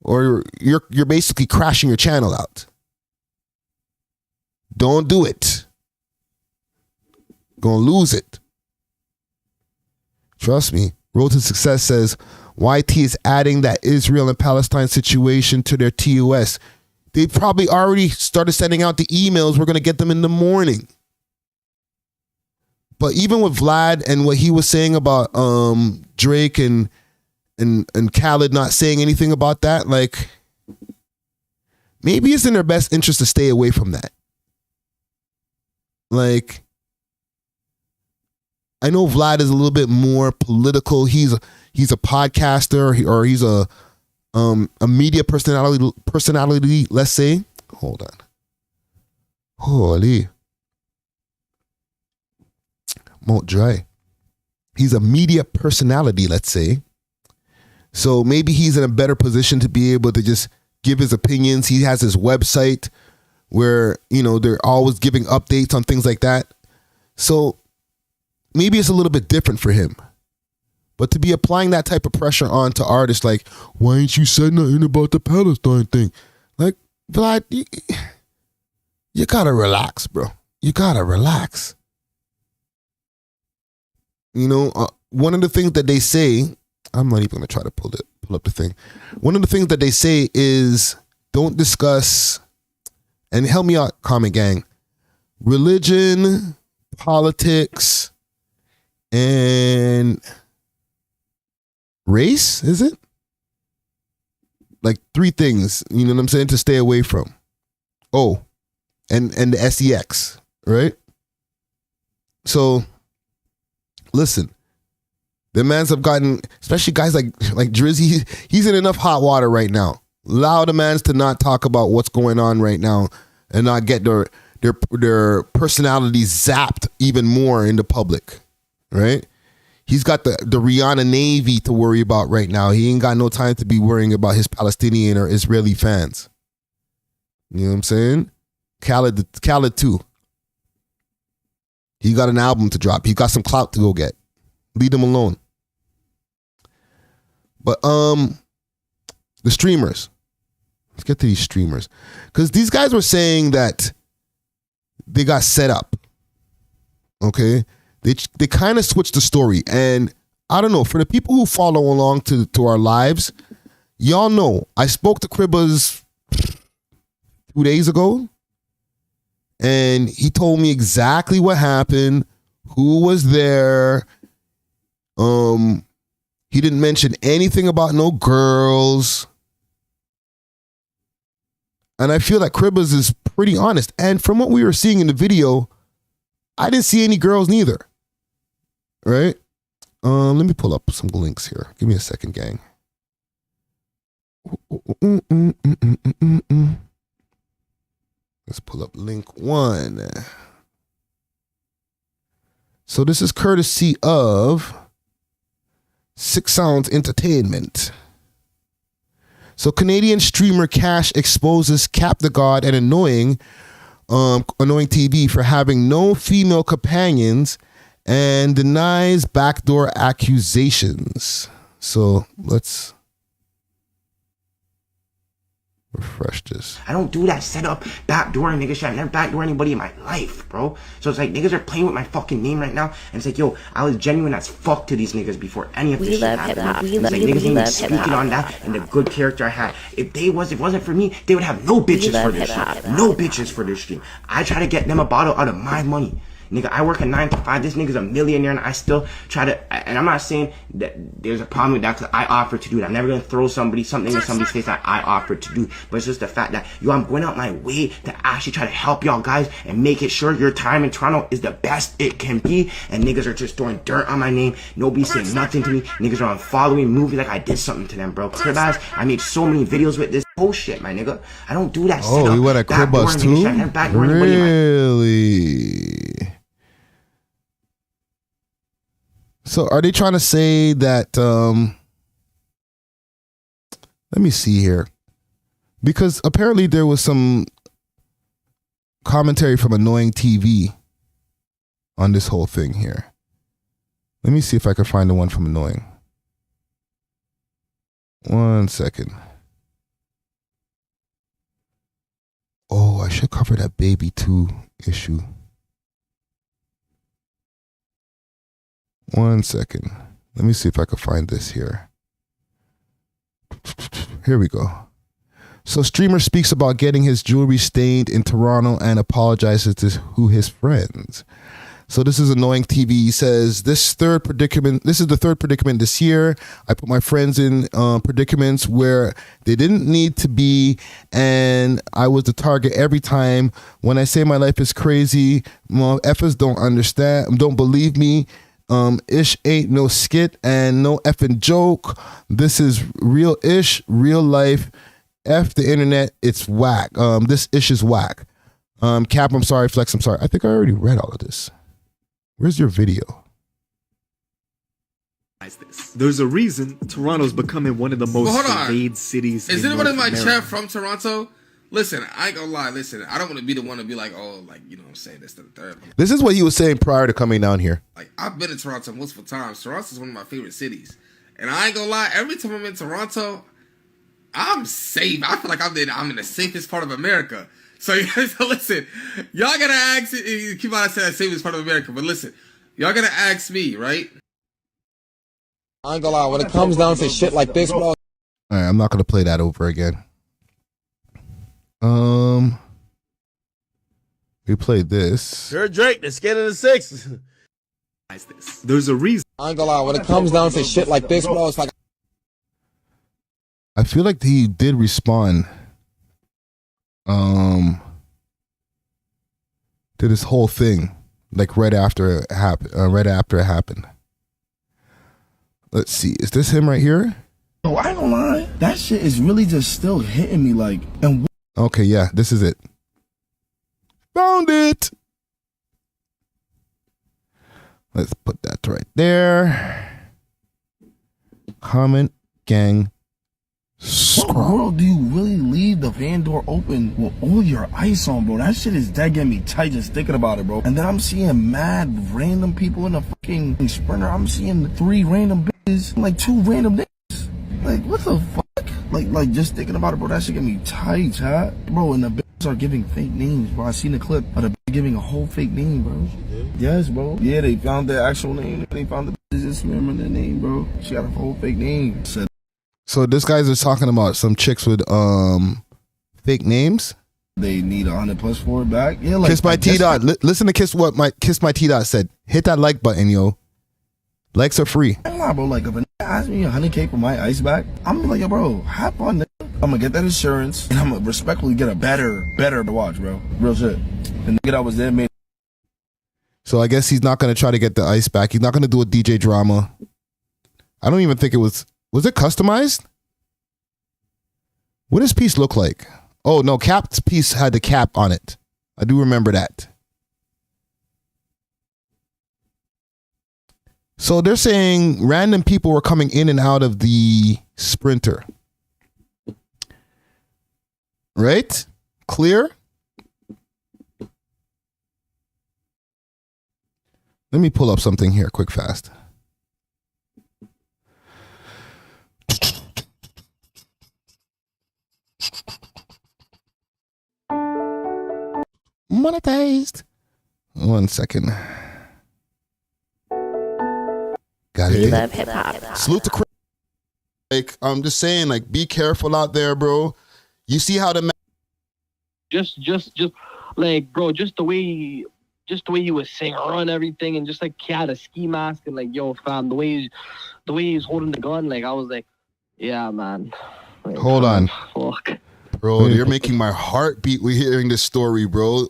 or you're basically crashing your channel out. Don't do it. Gonna lose it. Trust me. Road to Success says YT is adding that Israel and Palestine situation to their TOS. They probably already started sending out the emails. We're going to get them in the morning. But even with Vlad and what he was saying about Drake and Khaled not saying anything about that, like, maybe it's in their best interest to stay away from that. Like, I know Vlad is a little bit more political. He's a podcaster, or he's a media personality, let's say. Hold on. Holy. Mount dry. He's a media personality, let's say. So maybe he's in a better position to be able to just give his opinions. He has his website where, you know, they're always giving updates on things like that. So maybe it's a little bit different for him. But to be applying that type of pressure onto artists, like, why ain't you said nothing about the Palestine thing? Like, Vlad, you gotta relax, bro. You gotta relax. You know, one of the things that they say, I'm not even going to try to pull up the thing. One of the things that they say is don't discuss, and help me out, comment gang, religion, politics, and race, is it? Like 3 things, you know what I'm saying, to stay away from. Oh, and the SEX, right? So, listen, the mans have gotten, especially guys like Drizzy, he's in enough hot water right now. Allow the mans to not talk about what's going on right now and not get their personalities zapped even more in the public, right? He's got the Rihanna Navy to worry about right now. He ain't got no time to be worrying about his Palestinian or Israeli fans. You know what I'm saying? Khaled too. He got an album to drop. He got some clout to go get. Leave him alone. But the streamers. Let's get to these streamers. Because these guys were saying that they got set up. Okay? They kind of switched the story. And I don't know, for the people who follow along to our lives, y'all know, I spoke to Chromazz 2 days ago. And he told me exactly what happened, who was there. He didn't mention anything about no girls. And I feel like Chromazz is pretty honest. And from what we were seeing in the video, I didn't see any girls neither. Right? Let me pull up some links here. Give me a second, gang. Let's pull up link 1. So this is courtesy of Six Sounds Entertainment. So Canadian streamer Cash exposes Cap the God and Annoying TV for having no female companions and denies backdoor accusations. So let's refresh this. I don't do that setup, backdoor nigga shit. I never backdoor anybody in my life, bro. So it's like niggas are playing with my fucking name right now, and it's like, yo, I was genuine as fuck to these niggas before any of this shit happened. It's like niggas even speaking on that and the good character I had. If it wasn't for me, they would have no bitches for this shit. No bitches for this stream. I try to get them a bottle out of my money. Nigga, I work a 9 to 5. This nigga's a millionaire, and I still try to. And I'm not saying that there's a problem with that, because I offered to do it. I'm never gonna throw something in somebody's face that I offered to do. But it's just the fact that, yo, I'm going out my way to actually try to help y'all guys and make it sure your time in Toronto is the best it can be. And niggas are just throwing dirt on my name. Nobody's saying nothing to me. Niggas are on following movies like I did something to them, bro. Chromazz, I made so many videos with this bullshit, my nigga. I don't do that. Oh, you went at Chromazz too? Really? So are they trying to say that, let me see here, because apparently there was some commentary from Annoying TV on this whole thing here. Let me see if I can find the one from Annoying. 1 second. Oh, I should cover that Baby 2 issue. 1 second. Let me see if I can find this here. Here we go. So streamer speaks about getting his jewelry stained in Toronto and apologizes to his friends. So this is annoying TV. He says, this is the third predicament this year. I put my friends in predicaments where they didn't need to be, and I was the target every time. When I say my life is crazy, effers don't understand, don't believe me. Ish ain't no skit and no effing joke. This is real ish, real life. F the internet, it's whack. This ish is whack. Cap, I'm sorry. Flex, I'm sorry. I think I already read all of this. Where's your video? There's a reason Toronto's becoming one of the most surveyed cities. Is in anyone in North my America. chat from Toronto? Listen, I ain't gonna lie. Listen, I don't want to be the one to be like, oh, like, you know what I'm saying, this to the third. This is what he was saying prior to coming down here. Like, I've been to Toronto multiple times. Toronto's one of my favorite cities. And I ain't gonna lie, every time I'm in Toronto, I'm safe. I feel like I'm in the safest part of America. So listen, y'all gotta ask, keep on saying safest part of America, but listen, y'all gotta ask me, right? I ain't gonna lie, when it comes down to shit like this, bro. All right, I'm not gonna play that over again. We played this. Sir Drake, the skin of the six. There's a reason. I ain't gonna lie, when it comes down to shit like this, bro, it's like I feel like he did respond to this whole thing, like right after it happened. Let's see, is this him right here? Oh, I ain't gonna lie, that shit is really just still hitting me like, and Okay, yeah, this is it. Found it. Let's put that right there. Comment, gang. what world do you really leave the van door open with all your ice on, bro? That shit is dead getting me tight just thinking about it, bro. And then I'm seeing mad random people in a fucking Sprinter. I'm seeing 3 random bitches, like 2 random niggas. Like, what the fuck? Like just thinking about it, bro, that shit get me tight, chat. Bro, and the bitches are giving fake names, bro. I seen the clip of the bitch giving a whole fake name, bro. Yes, bro. Yeah, they found their actual name. They found the bitches just remembering their name, bro. She got a whole fake name. So this guy's is talking about some chicks with fake names. They need 100+ for it back. Yeah, like Kiss My T Dot. Listen to Kiss My T Dot said. Hit that like button, yo. Likes are free. I ain't lie, bro. Like if a nigga asks me 100K for my ice back, I'm gonna be like, yo, bro, have fun, nigga. I'm gonna get that insurance and I'm gonna respectfully get a better to watch, bro. Real shit. The nigga that was there made. So I guess he's not gonna try to get the ice back. He's not gonna do a DJ drama. I don't even think it was it customized? What does piece look like? Oh no, Cap's piece had the cap on it. I do remember that. So they're saying random people were coming in and out of the Sprinter. Right? Clear? Let me pull up something here quick fast. Monetized. 1 second. Got it. Love hip hop. Salute to Crook. Like, I'm just saying, like, be careful out there, bro. You see how the Just like, bro, just the way he was saying run everything, and just like he had a ski mask, and like, yo, fam, the way he was holding the gun, like I was like, yeah, man. Like, hold on. Fuck. Bro, you're making my heart beat with hearing this story, bro.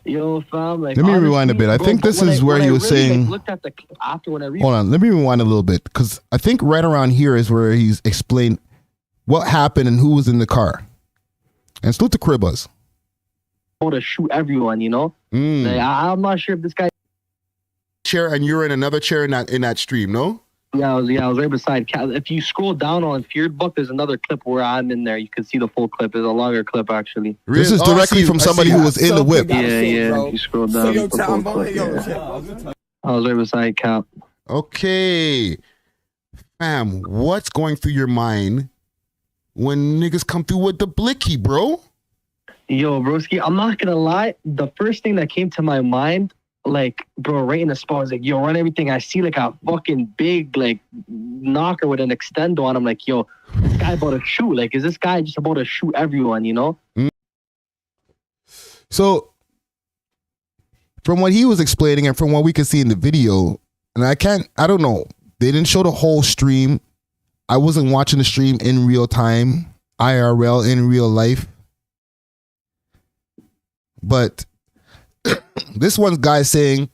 Yo, fam, like, Let me honestly, rewind a bit. I bro, think this when is where he was really, saying. like, looked at the clip after when I read. Hold on, let me rewind a little bit, because I think right around here is where he's explained what happened and who was in the car. And salute to Chromazz. To shoot everyone, you know. Like, I'm not sure if this guy. Chair, and you're in another chair in that stream, no? Yeah, I was right beside Cal. If you scroll down on Feared Book, there's another clip where I'm in there. You can see the full clip. It's a longer clip, actually. This is directly from somebody who was in the whip. Yeah. If you scroll down, it's the full clip, I was right beside Cal. Okay. Fam, what's going through your mind when niggas come through with the blicky, bro? Yo, broski, I'm not gonna lie. The first thing that came to my mind, like, bro, right in the spot, was like, yo, run everything. I see like a fucking big, like, knocker with an extendo on him. Like, yo, this guy about to shoot. Like, is this guy just about to shoot everyone, you know? So, from what he was explaining and from what we could see in the video, and I don't know. They didn't show the whole stream. I wasn't watching the stream in real time, IRL, in real life. But this one guy saying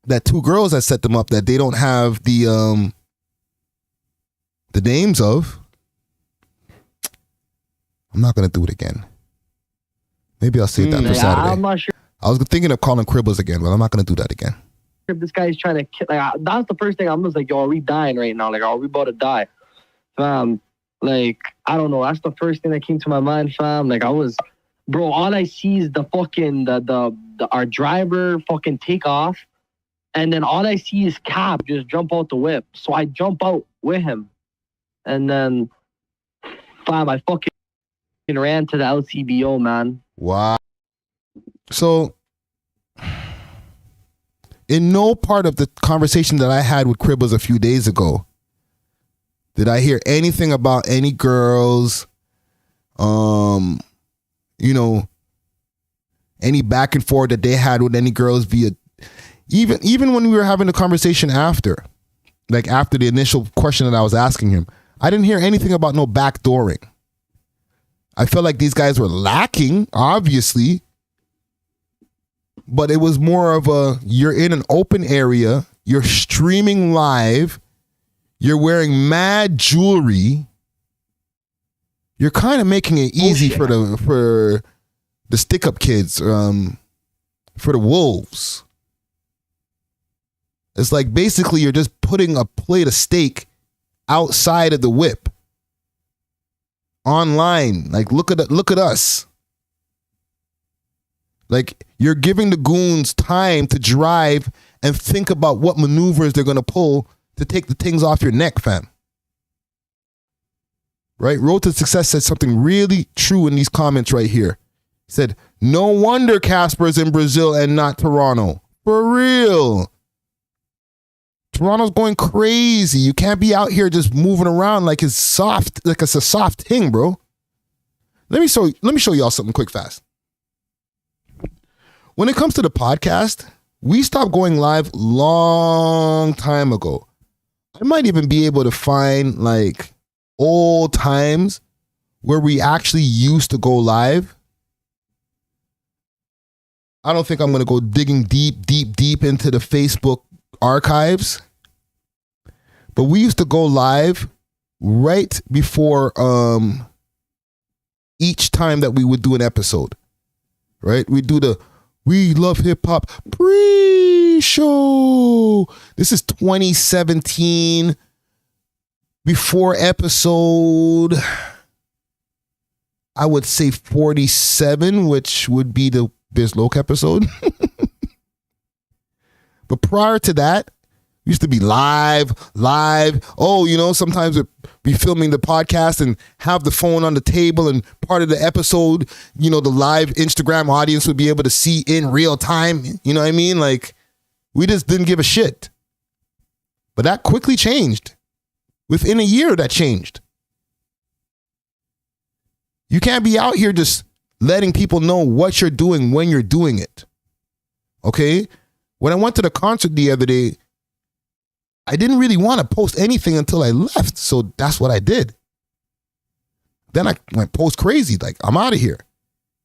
that 2 girls that set them up that they don't have the names of. I'm not going to do it again. Maybe I'll save that for Saturday. I'm not sure I was thinking of calling Cribbles again, but I'm not going to do that again. if this guy's trying to kill. Like, that's the first thing I'm just like, yo, are we dying right now? Like, are we about to die? Fam, like, I don't know. That's the first thing that came to my mind, fam. Like, bro, all I see is the fucking, our driver fucking take off. And then all I see is Cap just jump out the whip. So I jump out with him. And then, fam, I fucking ran to the LCBO, man. Wow. So, in no part of the conversation that I had with Cribbles a few days ago did I hear anything about any girls, any back and forth that they had with any girls via, even when we were having the conversation after the initial question that I was asking him, I didn't hear anything about no backdooring. I felt like these guys were lacking, obviously, but it was more of you're in an open area, you're streaming live, you're wearing mad jewelry, you're kind of making it easy for the stick-up kids, for the wolves. It's like basically you're just putting a plate of steak outside of the whip. Online, like look at us. Like you're giving the goons time to drive and think about what maneuvers they're gonna pull to take the things off your neck, fam. Right? Road to Success said something really true in these comments right here. He said, "No wonder Casper's in Brazil and not Toronto. For real. Toronto's going crazy. You can't be out here just moving around like it's soft, like it's a soft thing, bro." Let me show y'all something quick fast. When it comes to the podcast, we stopped going live long time ago. I might even be able to find like old times where we actually used to go live. I don't think I'm going to go digging deep into the Facebook archives. But we used to go live right before each time that we would do an episode. Right? We do the We Love Hip Hop pre-show. This is 2017 before episode, I would say 47, which would be the Biz Loc episode. But prior to that, we used to be live. Oh, sometimes we'd be filming the podcast and have the phone on the table, and part of the episode, the live Instagram audience would be able to see in real time. You know what I mean? Like, we just didn't give a shit. But that quickly changed. Within a year, that changed. You can't be out here just letting people know what you're doing when you're doing it. Okay? When I went to the concert the other day, I didn't really want to post anything until I left. So that's what I did. Then I went post crazy. Like, I'm out of here.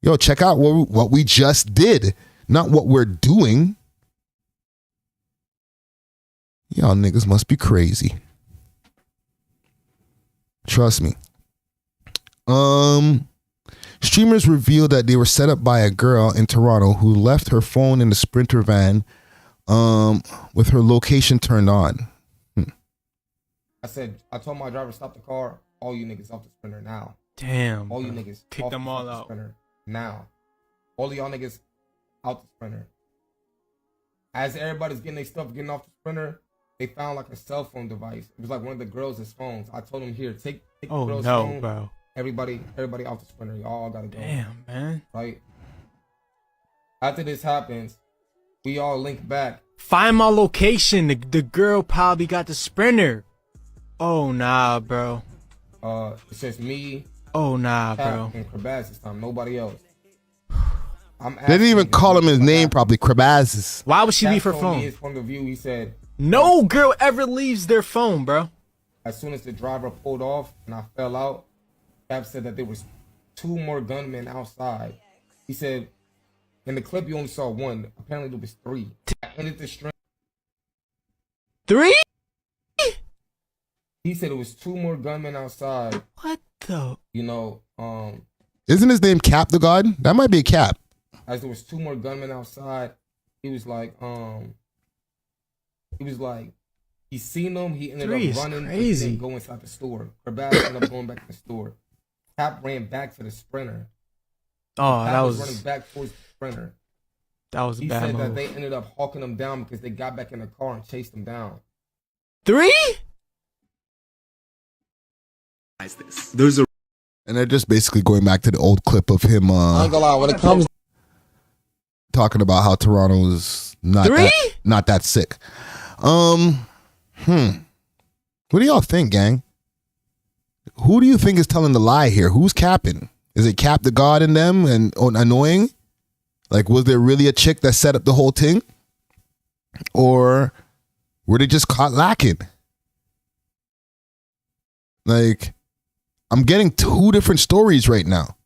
Yo, check out what we just did. Not what we're doing. Y'all niggas must be crazy. Trust me. Streamers revealed that they were set up by a girl in Toronto who left her phone in the Sprinter van with her location turned on. I told my driver, stop the car. All you niggas off the Sprinter now. Damn. All you niggas kick them all out. Sprinter now. All of y'all niggas out the Sprinter. As everybody's getting their stuff, getting off the Sprinter, they found like a cell phone device. It was like one of the girls' phones. I told them, here, take the girl's phone. Bro. Everybody off the Sprinter. Y'all gotta go. Damn, man. Right? After this happens, we all link back. Find my location. The girl probably got the Sprinter. Oh, nah, bro. It's just me. Oh, nah, Cap, bro. and Chromazz this time. Nobody else. They didn't even call him his name properly, Chromazz. Why would she leave her told phone? me his point of view, he said, No girl ever leaves their phone, bro. as soon as the driver pulled off and I fell out, Cap said that there was 2 more gunmen outside. He said, in the clip you only saw 1. Apparently there was 3. I ended the string. 3? He said it was 2 more gunmen outside. What the? You know, Isn't his name Cap the God? That might be a Cap. as there was 2 more gunmen outside, he was like, he seen them, he ended 3 up is running crazy. and go inside the store. Chromazz ended up going back to the store. Cap ran back to the Sprinter. Oh, Cap that was was running back towards the Sprinter. that was a He bad said move. that they ended up hawking them down because they got back in the car and chased them down. 3? There's a And they're just basically going back to the old clip of him I ain't gonna lie, when it comes talking about how Toronto is not that sick. What do y'all think, gang? Who do you think is telling the lie here? Who's capping? Is it Cap the God in them and annoying? Like, was there really a chick that set up the whole thing? Or were they just caught lacking? Like, I'm getting 2 different stories right now.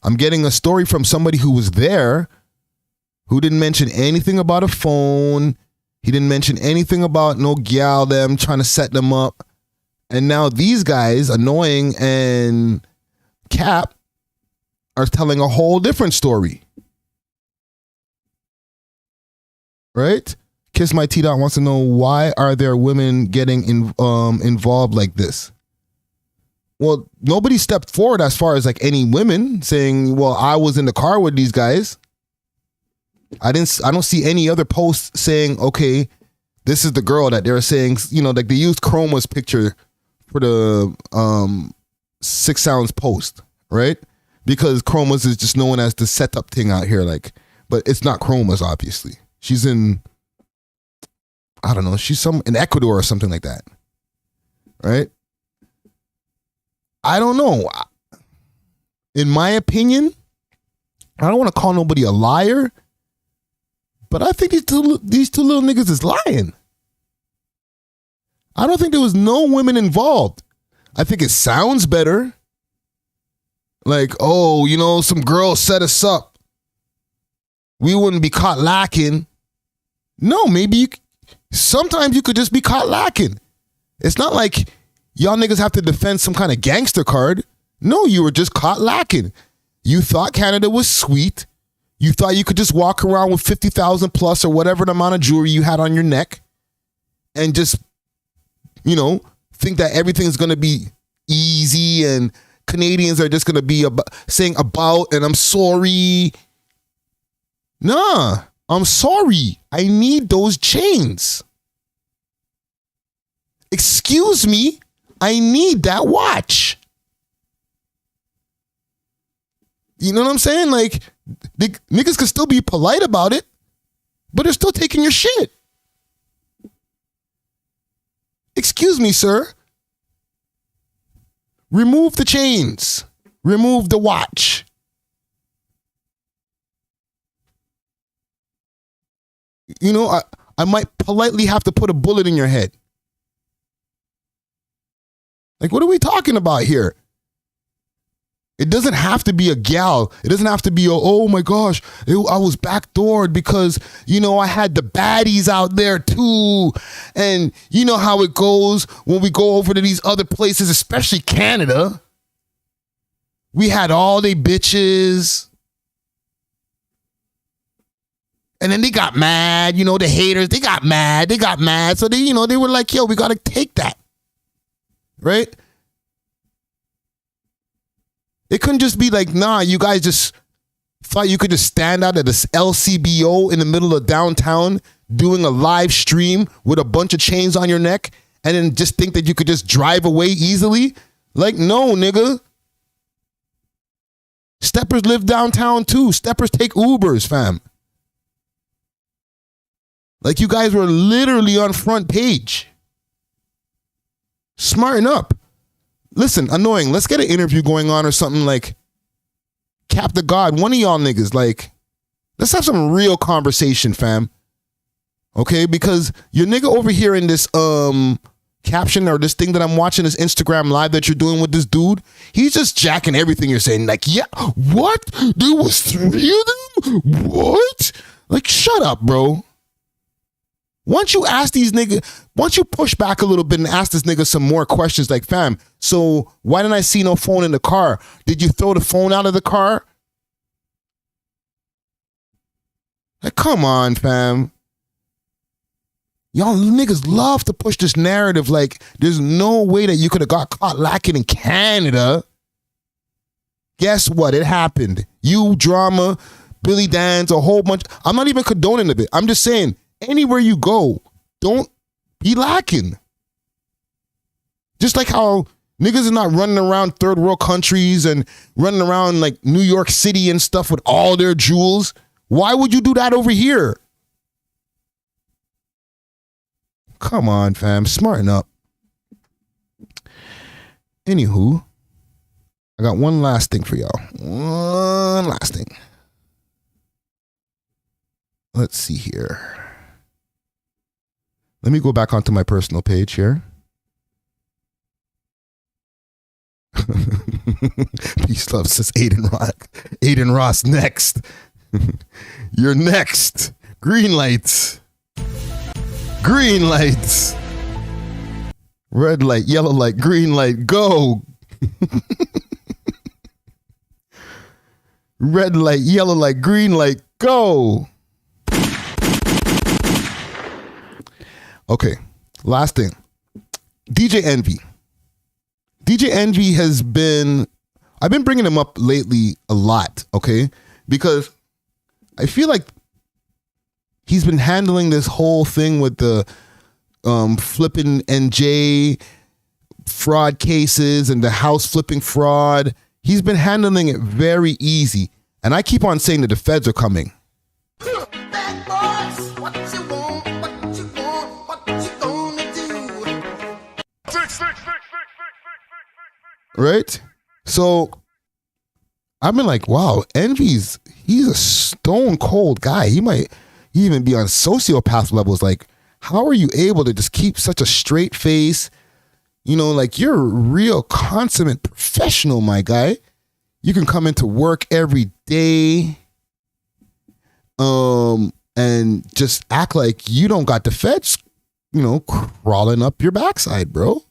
I'm getting a story from somebody who was there, who didn't mention anything about a phone. He didn't mention anything about no gal them trying to set them up. And now these guys, Annoying and Cap, are telling a whole different story. Right? Kiss My T-Dot wants to know, why are there women getting involved like this? Well, nobody stepped forward as far as like any women saying, well, I was in the car with these guys. I don't see any other posts saying, okay, this is the girl that they're saying, you know, like they used Chromazz picture for the 6 Sounds post, right? Because Chromazz is just known as the setup thing out here, like, but it's not Chromazz, obviously. She's in, I don't know, she's in Ecuador or something like that, right? I don't know. In my opinion, I don't want to call nobody a liar, but I think these two little niggas is lying. I don't think there was no women involved. I think it sounds better. Like, oh, you know, some girl set us up. We wouldn't be caught lacking. No, maybe sometimes you could just be caught lacking. It's not like y'all niggas have to defend some kind of gangster card. No, you were just caught lacking. You thought Canada was sweet. You thought you could just walk around with 50,000 plus or whatever the amount of jewelry you had on your neck and just, you know, think that everything's going to be easy and Canadians are just going to be saying about and I'm sorry. Nah, I'm sorry. I need those chains. Excuse me. I need that watch. You know what I'm saying? Like, niggas can still be polite about it, but they're still taking your shit. Excuse me, sir. Remove the chains. Remove the watch. You know, I might politely have to put a bullet in your head. Like, what are we talking about here? It doesn't have to be a gal. It doesn't have to be, oh my gosh, I was backdoored because, you know, I had the baddies out there too. And you know how it goes when we go over to these other places, especially Canada. We had all they bitches. And then they got mad, you know, the haters, they got mad. So they, you know, they were like, yo, we got to take that. Right? It couldn't just be like, nah, you guys just thought you could just stand out at this LCBO in the middle of downtown doing a live stream with a bunch of chains on your neck and then just think that you could just drive away easily? Like, no, nigga. Steppers live downtown too. Steppers take Ubers, fam. Like, you guys were literally on front page. Smarten up. Listen, Annoying, let's get an interview going on or something like, Cap the God, one of y'all niggas, like, let's have some real conversation, fam. Okay, because your nigga over here in this caption or this thing that I'm watching, this Instagram live that you're doing with this dude, he's just jacking everything you're saying. Like, yeah, what? There was 3 of them? What? Like, shut up, bro. Once you ask these niggas, once you push back a little bit and ask this nigga some more questions, like, fam, so why didn't I see no phone in the car? Did you throw the phone out of the car? Like, come on, fam. Y'all niggas love to push this narrative like there's no way that you could have got caught lacking in Canada. Guess what? It happened. You, Drama, Billy Dan's, a whole bunch. I'm not even condoning of it. I'm just saying, anywhere you go, don't be lacking. Just like how niggas are not running around third world countries and running around like New York City and stuff with all their jewels. Why would you do that over here? Come on, fam. Smarten up. Anywho, I got one last thing for y'all. One last thing. Let's see here. Let me go back onto my personal page here. Peace, love, says Aiden Ross, next. You're next. Green lights. Green lights. Red light, yellow light, green light, go. Red light, yellow light, green light, go. Okay, last thing. DJ Envy. DJ Envy has been, I've been bringing him up lately a lot, okay? Because I feel like he's been handling this whole thing with the flipping NJ fraud cases and the house flipping fraud. He's been handling it very easy. And I keep on saying that the feds are coming. Right? So I've been like, wow, he's a stone cold guy. He might even be on sociopath levels. Like, how are you able to just keep such a straight face? You know, like, you're a real consummate professional, my guy. You can come into work every day and just act like you don't got the feds, you know, crawling up your backside, bro.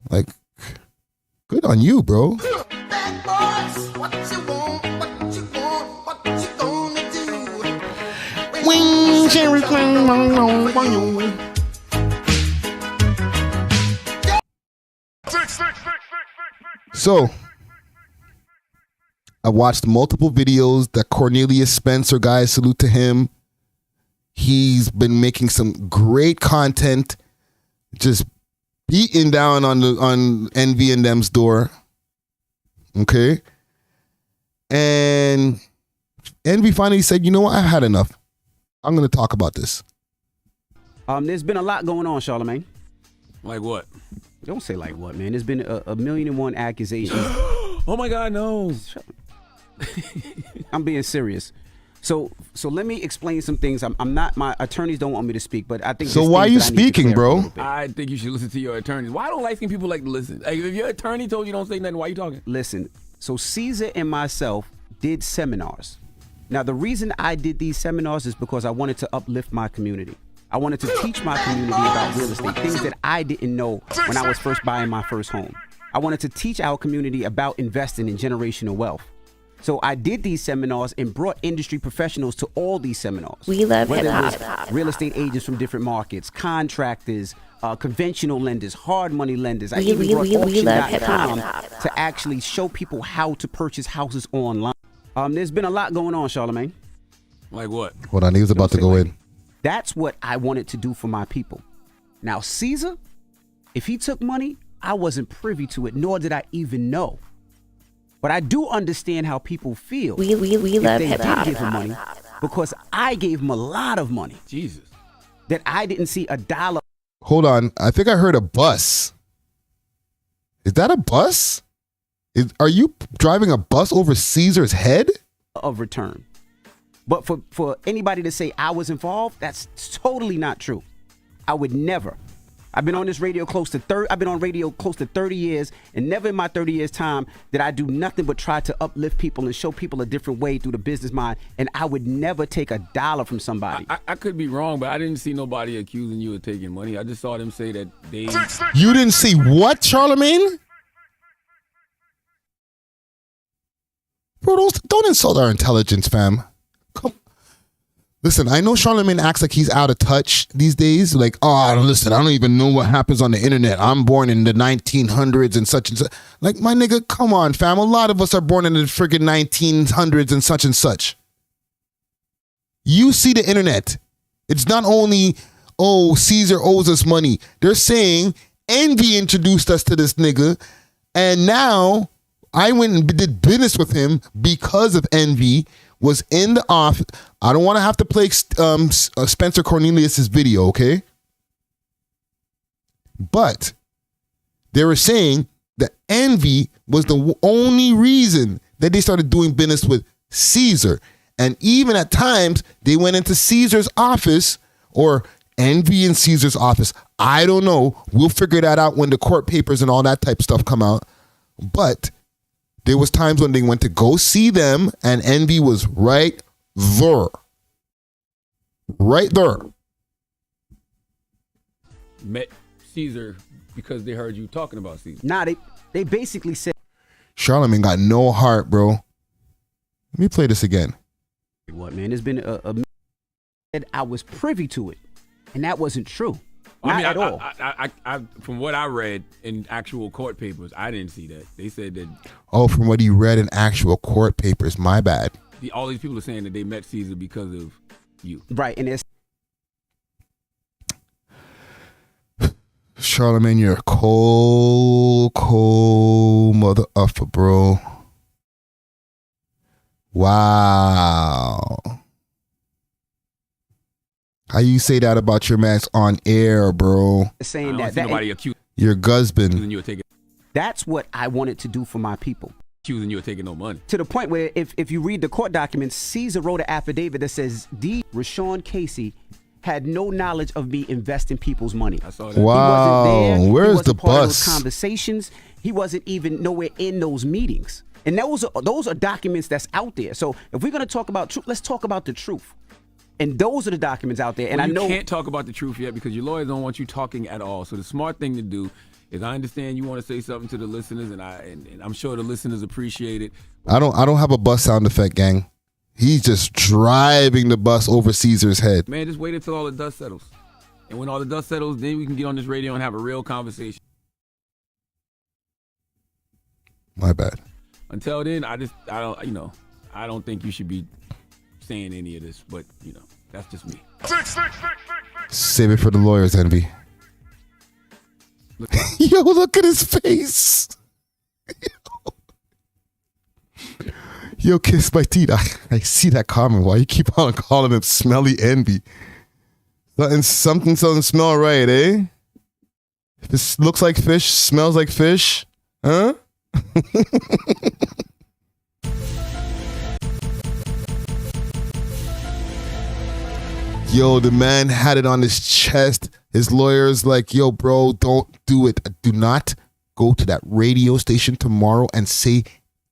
Like, good on you, bro. So, I watched multiple videos. That Cornelius Spencer guy, salute to him. He's been making some great content, just beating down on Envy and them's door. Okay? And Envy finally said, you know what? I've had enough. I'm going to talk about this. There's been a lot going on, Charlamagne. Like what? Don't say like what, man. There's been a million and one accusations. Oh my God, no. I'm being serious. So let me explain some things. I'm not, my attorneys don't want me to speak, but I think. So why are you speaking, bro? I think you should listen to your attorneys. Why don't light-skinned people like to listen? Like, if your attorney told you don't say nothing, why are you talking? Listen, so Caesar and myself did seminars. Now, the reason I did these seminars is because I wanted to uplift my community. I wanted to teach my community about real estate, things that I didn't know when I was first buying my first home. I wanted to teach our community about investing in generational wealth. So I did these seminars and brought industry professionals to all these seminars. We love whether hip-hop. it was real estate agents from different markets, contractors, conventional lenders, hard money lenders. I even brought auction.com to actually show people how to purchase houses online. There's been a lot going on, Charlamagne. Like what? Hold on, he was about to go in. That's what I wanted to do for my people. Now, Caesar, if he took money, I wasn't privy to it, nor did I even know. But I do understand how people feel we love if they hip-hop. did give him money, because I gave him a lot of money. Jesus. That I didn't see a dollar. Hold on. I think I heard a bus. Is that a bus? Are you driving a bus over Caesar's head? Of return. But for anybody to say I was involved, that's totally not true. I would never. I've been on this radio I've been on radio close to 30 years, and never in my 30 years time did I do nothing but try to uplift people and show people a different way through the business mind, and I would never take $1 from somebody. I could be wrong, but I didn't see nobody accusing you of taking money. I just saw them say that they... You didn't see what, Charlemagne? Bro, don't insult our intelligence, fam. Come. Listen, I know Charlemagne acts like he's out of touch these days. Like, listen, I don't even know what happens on the internet. I'm born in the 1900s and such. Like, my nigga, come on, fam. A lot of us are born in the friggin' 1900s and such and such. You see the internet. It's not only, Caesar owes us money. They're saying Envy introduced us to this nigga, and now I went and did business with him because of Envy, was in the office. I don't want to have to play Spencer Cornelius's video, okay? But they were saying that Envy was the only reason that they started doing business with Caesar. And even at times, they went into Caesar's office, or Envy in Caesar's office. I don't know. We'll figure that out when the court papers and all that type of stuff come out. But there was times when they went to go see them, and Envy was right there. Right there. Met Caesar because they heard you talking about Caesar. Nah, they basically said... Charlemagne got no heart, bro. Let me play this again. What, man? There's been I was privy to it, and that wasn't true. Not at all. I from what I read in actual court papers, I didn't see that. They said that. Oh, from what he read in actual court papers, my bad. All these people are saying that they met Caesar because of you. Right, and it's... Charlemagne, you're a cold mother uffer, bro. Wow. How you say that about your man's on air, bro? Saying that nobody accused your husband. You of taking. That's what I wanted to do for my people. Accusing you of taking no money. To the point where if you read the court documents, Caesar wrote an affidavit that says Rashawn Casey had no knowledge of me investing people's money. I saw that. Wow. He wasn't there. Where's he wasn't the part of bus? those conversations. He wasn't even nowhere in those meetings. And those are documents that's out there. So if we're gonna talk about truth, let's talk about the truth. And those are the documents out there. And well, I know you can't talk about the truth yet because your lawyers don't want you talking at all. So the smart thing to do is, I understand you want to say something to the listeners, and I'm sure the listeners appreciate it. I don't have a bus sound effect, gang. He's just driving the bus over Caesar's head. Man, just wait until all the dust settles. And when all the dust settles, then we can get on this radio and have a real conversation. My bad. Until then, I don't think you should be saying any of this, but that's just me. Save it for the lawyers, Envy. Yo, look at his face. Yo, kiss my teeth. I see that comment. Why you keep on calling him Smelly Envy? Something doesn't smell right, eh? If this looks like fish, smells like fish, huh? Yo, the man had it on his chest. His lawyer's like, yo, bro, don't do it. Do not go to that radio station tomorrow and say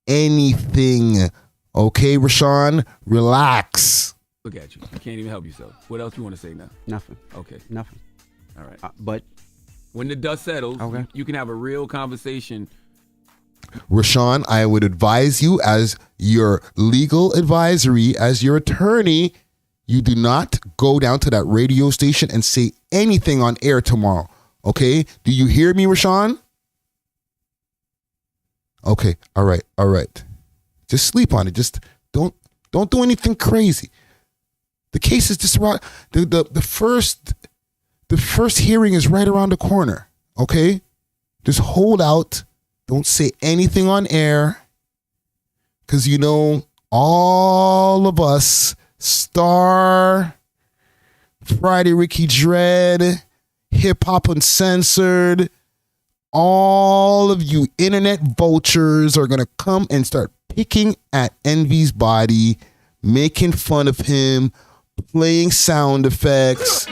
anything. Okay, Rashawn? Relax. Look at you. You can't even help yourself. What else you want to say now? Nothing. Okay. Nothing. All right. But when the dust settles, okay, you can have a real conversation. Rashawn, I would advise you as your legal advisory, as your attorney, you do not go down to that radio station and say anything on air tomorrow. Okay? Do you hear me, Rashawn? Okay. All right. Just sleep on it. Just don't do anything crazy. The case is just around. The first hearing is right around the corner. Okay? Just hold out. Don't say anything on air. Because all of us, Star, Friday Ricky Dread, Hip Hop Uncensored, all of you internet vultures are going to come and start picking at Envy's body, making fun of him, playing sound effects.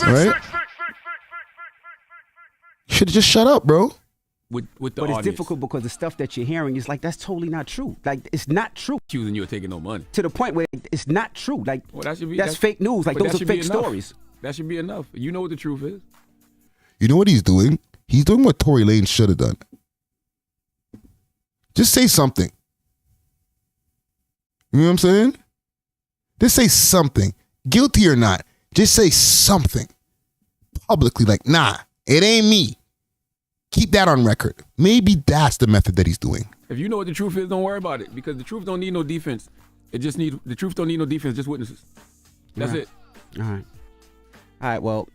Right? Should have just shut up, bro. With the But audience. it's difficult because the stuff that you're hearing is like, that's totally not true. Like, it's not true. Accusing you of taking no money. To the point where it's not true. Like, Well, that should be, that's fake news. Like, but those that are should be fake enough. stories. That should be enough. You know what the truth is. You know what he's doing? He's doing what Tory Lanez should have done. Just say something. You know what I'm saying? Just say something. Guilty or not, just say something. Publicly, like, nah, it ain't me. Keep that on record. Maybe that's the method that he's doing. If you know what the truth is, don't worry about it. Because the truth don't need no defense. The truth don't need no defense, just witnesses. That's Right. it. All right, well,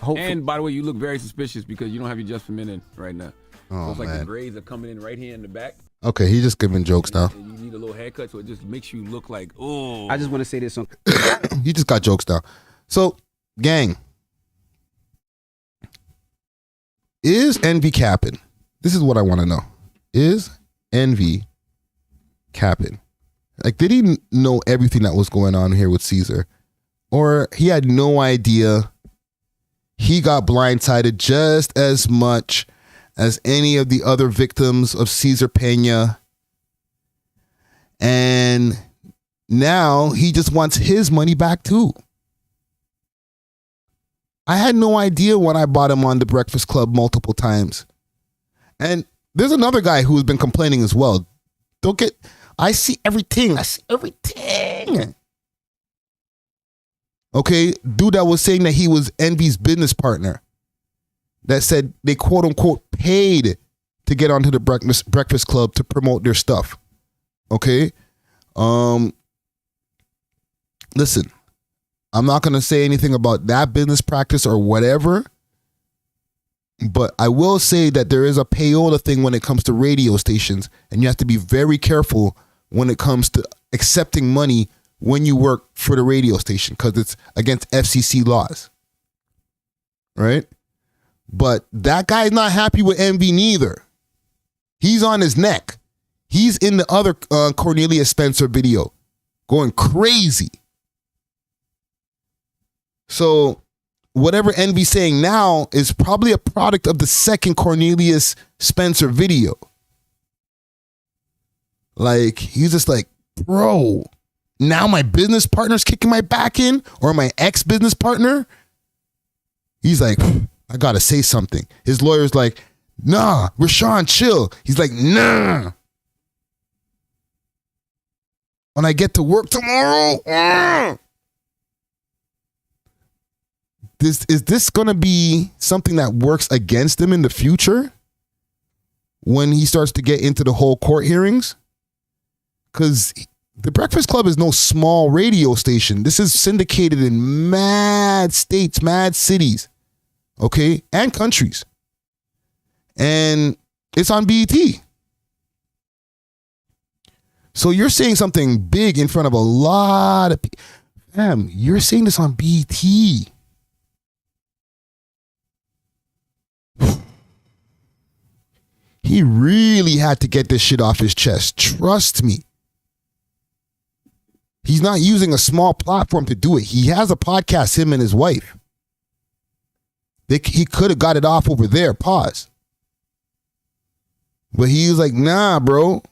hopefully. And by the way, you look very suspicious because you don't have your just for men in right now. Oh, so it's like man. the grades are coming in right here in the back. Okay, he's just giving jokes now. And you need a little haircut, so it just makes you look like, oh. I just want to say this on. He just got jokes now. So, gang, is Envy capping? This is what I want to know. Is Envy capping? Like, did he know everything that was going on here with Caesar? Or he had no idea? He got blindsided just as much as any of the other victims of Cesar Pena. And now he just wants his money back too. I had no idea when I bought him on the Breakfast Club multiple times. And there's another guy who's been complaining as well. I see everything. Okay, dude that was saying that he was Envy's business partner. That said they quote unquote paid to get onto the Breakfast Club to promote their stuff. Okay? Listen, I'm not going to say anything about that business practice or whatever, but I will say that there is a payola thing when it comes to radio stations, and you have to be very careful when it comes to accepting money when you work for the radio station because it's against FCC laws. Right? But that guy's not happy with Envy neither. He's on his neck. He's in the other Cornelia Spencer video going crazy. So whatever Envy's saying now is probably a product of the second Cornelius Spencer video. Like, he's just like, bro, now my business partner's kicking my back in, or my ex-business partner. He's like, I gotta say something. His lawyer's like, nah, Rashawn, chill. He's like, nah. When I get to work tomorrow, is this gonna be something that works against him in the future when he starts to get into the whole court hearings? Because the Breakfast Club is no small radio station. This is syndicated in mad states, mad cities. Okay, and countries. And it's on BET. So you're saying something big in front of a lot of people. Fam, you're saying this on BET. He really had to get this shit off his chest. Trust me. He's not using a small platform to do it. He has a podcast, him and his wife. He could have got it off over there. Pause. But he was like, nah, bro.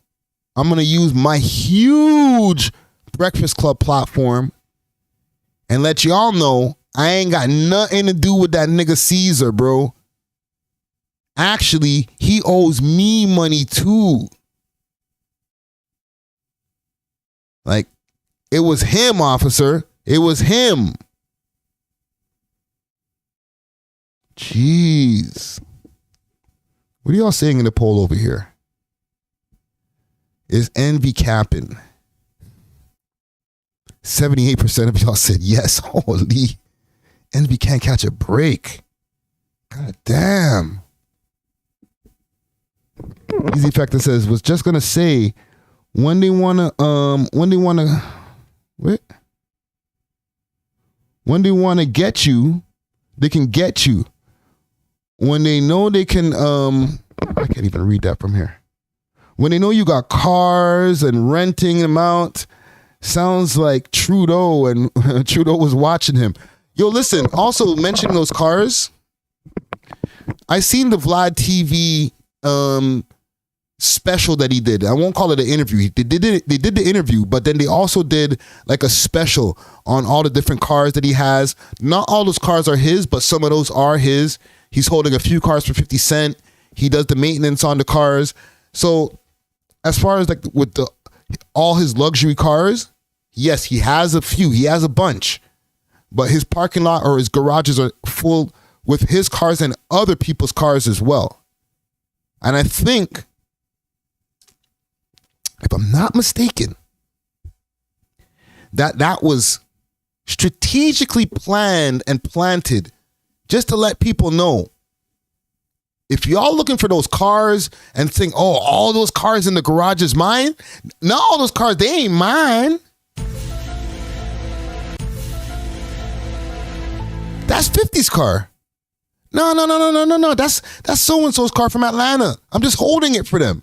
I'm going to use my huge Breakfast Club platform and let y'all know I ain't got nothing to do with that nigga Caesar, bro. Actually, he owes me money too. Like, it was him, officer. It was him. Jeez. What are y'all saying in the poll over here? Is Envy capping? 78% of y'all said yes. Holy. Envy can't catch a break. God damn. Easy Factor says, was just gonna say when they wanna When they want to get you, they can get you. When they know they can, I can't even read that from here. When they know you got cars and renting them out, sounds like Trudeau, and Trudeau was watching him. Yo, listen, also mentioning those cars, I seen the Vlad TV special that he did. I won't call it an interview. They did the interview, but then they also did like a special on all the different cars that he has. Not all those cars are his, but some of those are his. He's holding a few cars for 50 Cent. He does the maintenance on the cars. So as far as like with all his luxury cars, yes, he has a few. He has a bunch. But his parking lot or his garages are full with his cars and other people's cars as well. And I think, if I'm not mistaken, that was strategically planned and planted just to let people know, if y'all looking for those cars and think, oh, all those cars in the garage is mine. Not all those cars, they ain't mine. That's 50's car. No. That's so-and-so's car from Atlanta. I'm just holding it for them.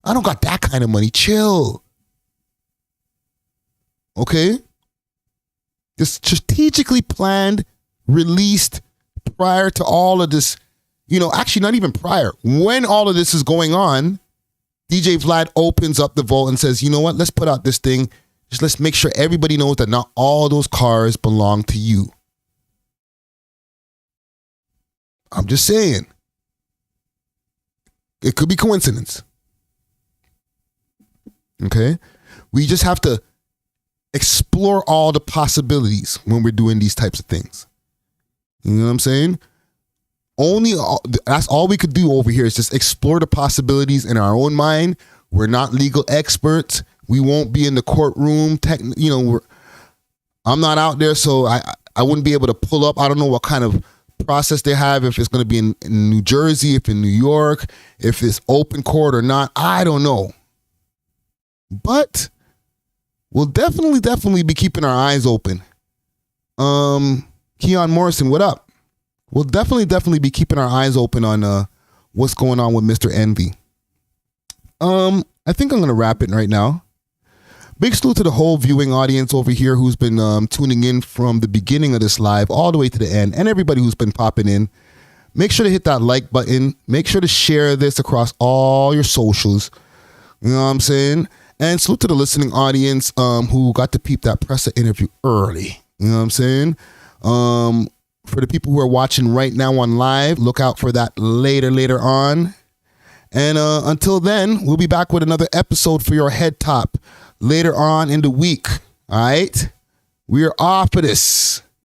I don't got that kind of money. Chill. Okay? It's strategically planned, released prior to all of this. You know, actually not even prior. When all of this is going on, DJ Vlad opens up the vault and says, you know what? Let's put out this thing. Just let's make sure everybody knows that not all those cars belong to you. I'm just saying. It could be coincidence. Okay? We just have to explore all the possibilities when we're doing these types of things. You know what I'm saying? That's all we could do over here is just explore the possibilities in our own mind. We're not legal experts. We won't be in the courtroom. I'm not out there, so I wouldn't be able to pull up. I don't know what kind of process they have, if it's going to be in New Jersey, if in New York, if it's open court or not. I don't know. But we'll definitely be keeping our eyes open. Keon Morrison, what up? We'll definitely be keeping our eyes open on what's going on with Mr. Envy. I think I'm going to wrap it right now. Big salute to the whole viewing audience over here who's been tuning in from the beginning of this live all the way to the end, and everybody who's been popping in. Make sure to hit that like button. Make sure to share this across all your socials. You know what I'm saying? And salute to the listening audience who got to peep that Pressa interview early. You know what I'm saying? For the people who are watching right now on live, look out for that later on. And until then, we'll be back with another episode for your head top later on in the week. All right? We are off of this.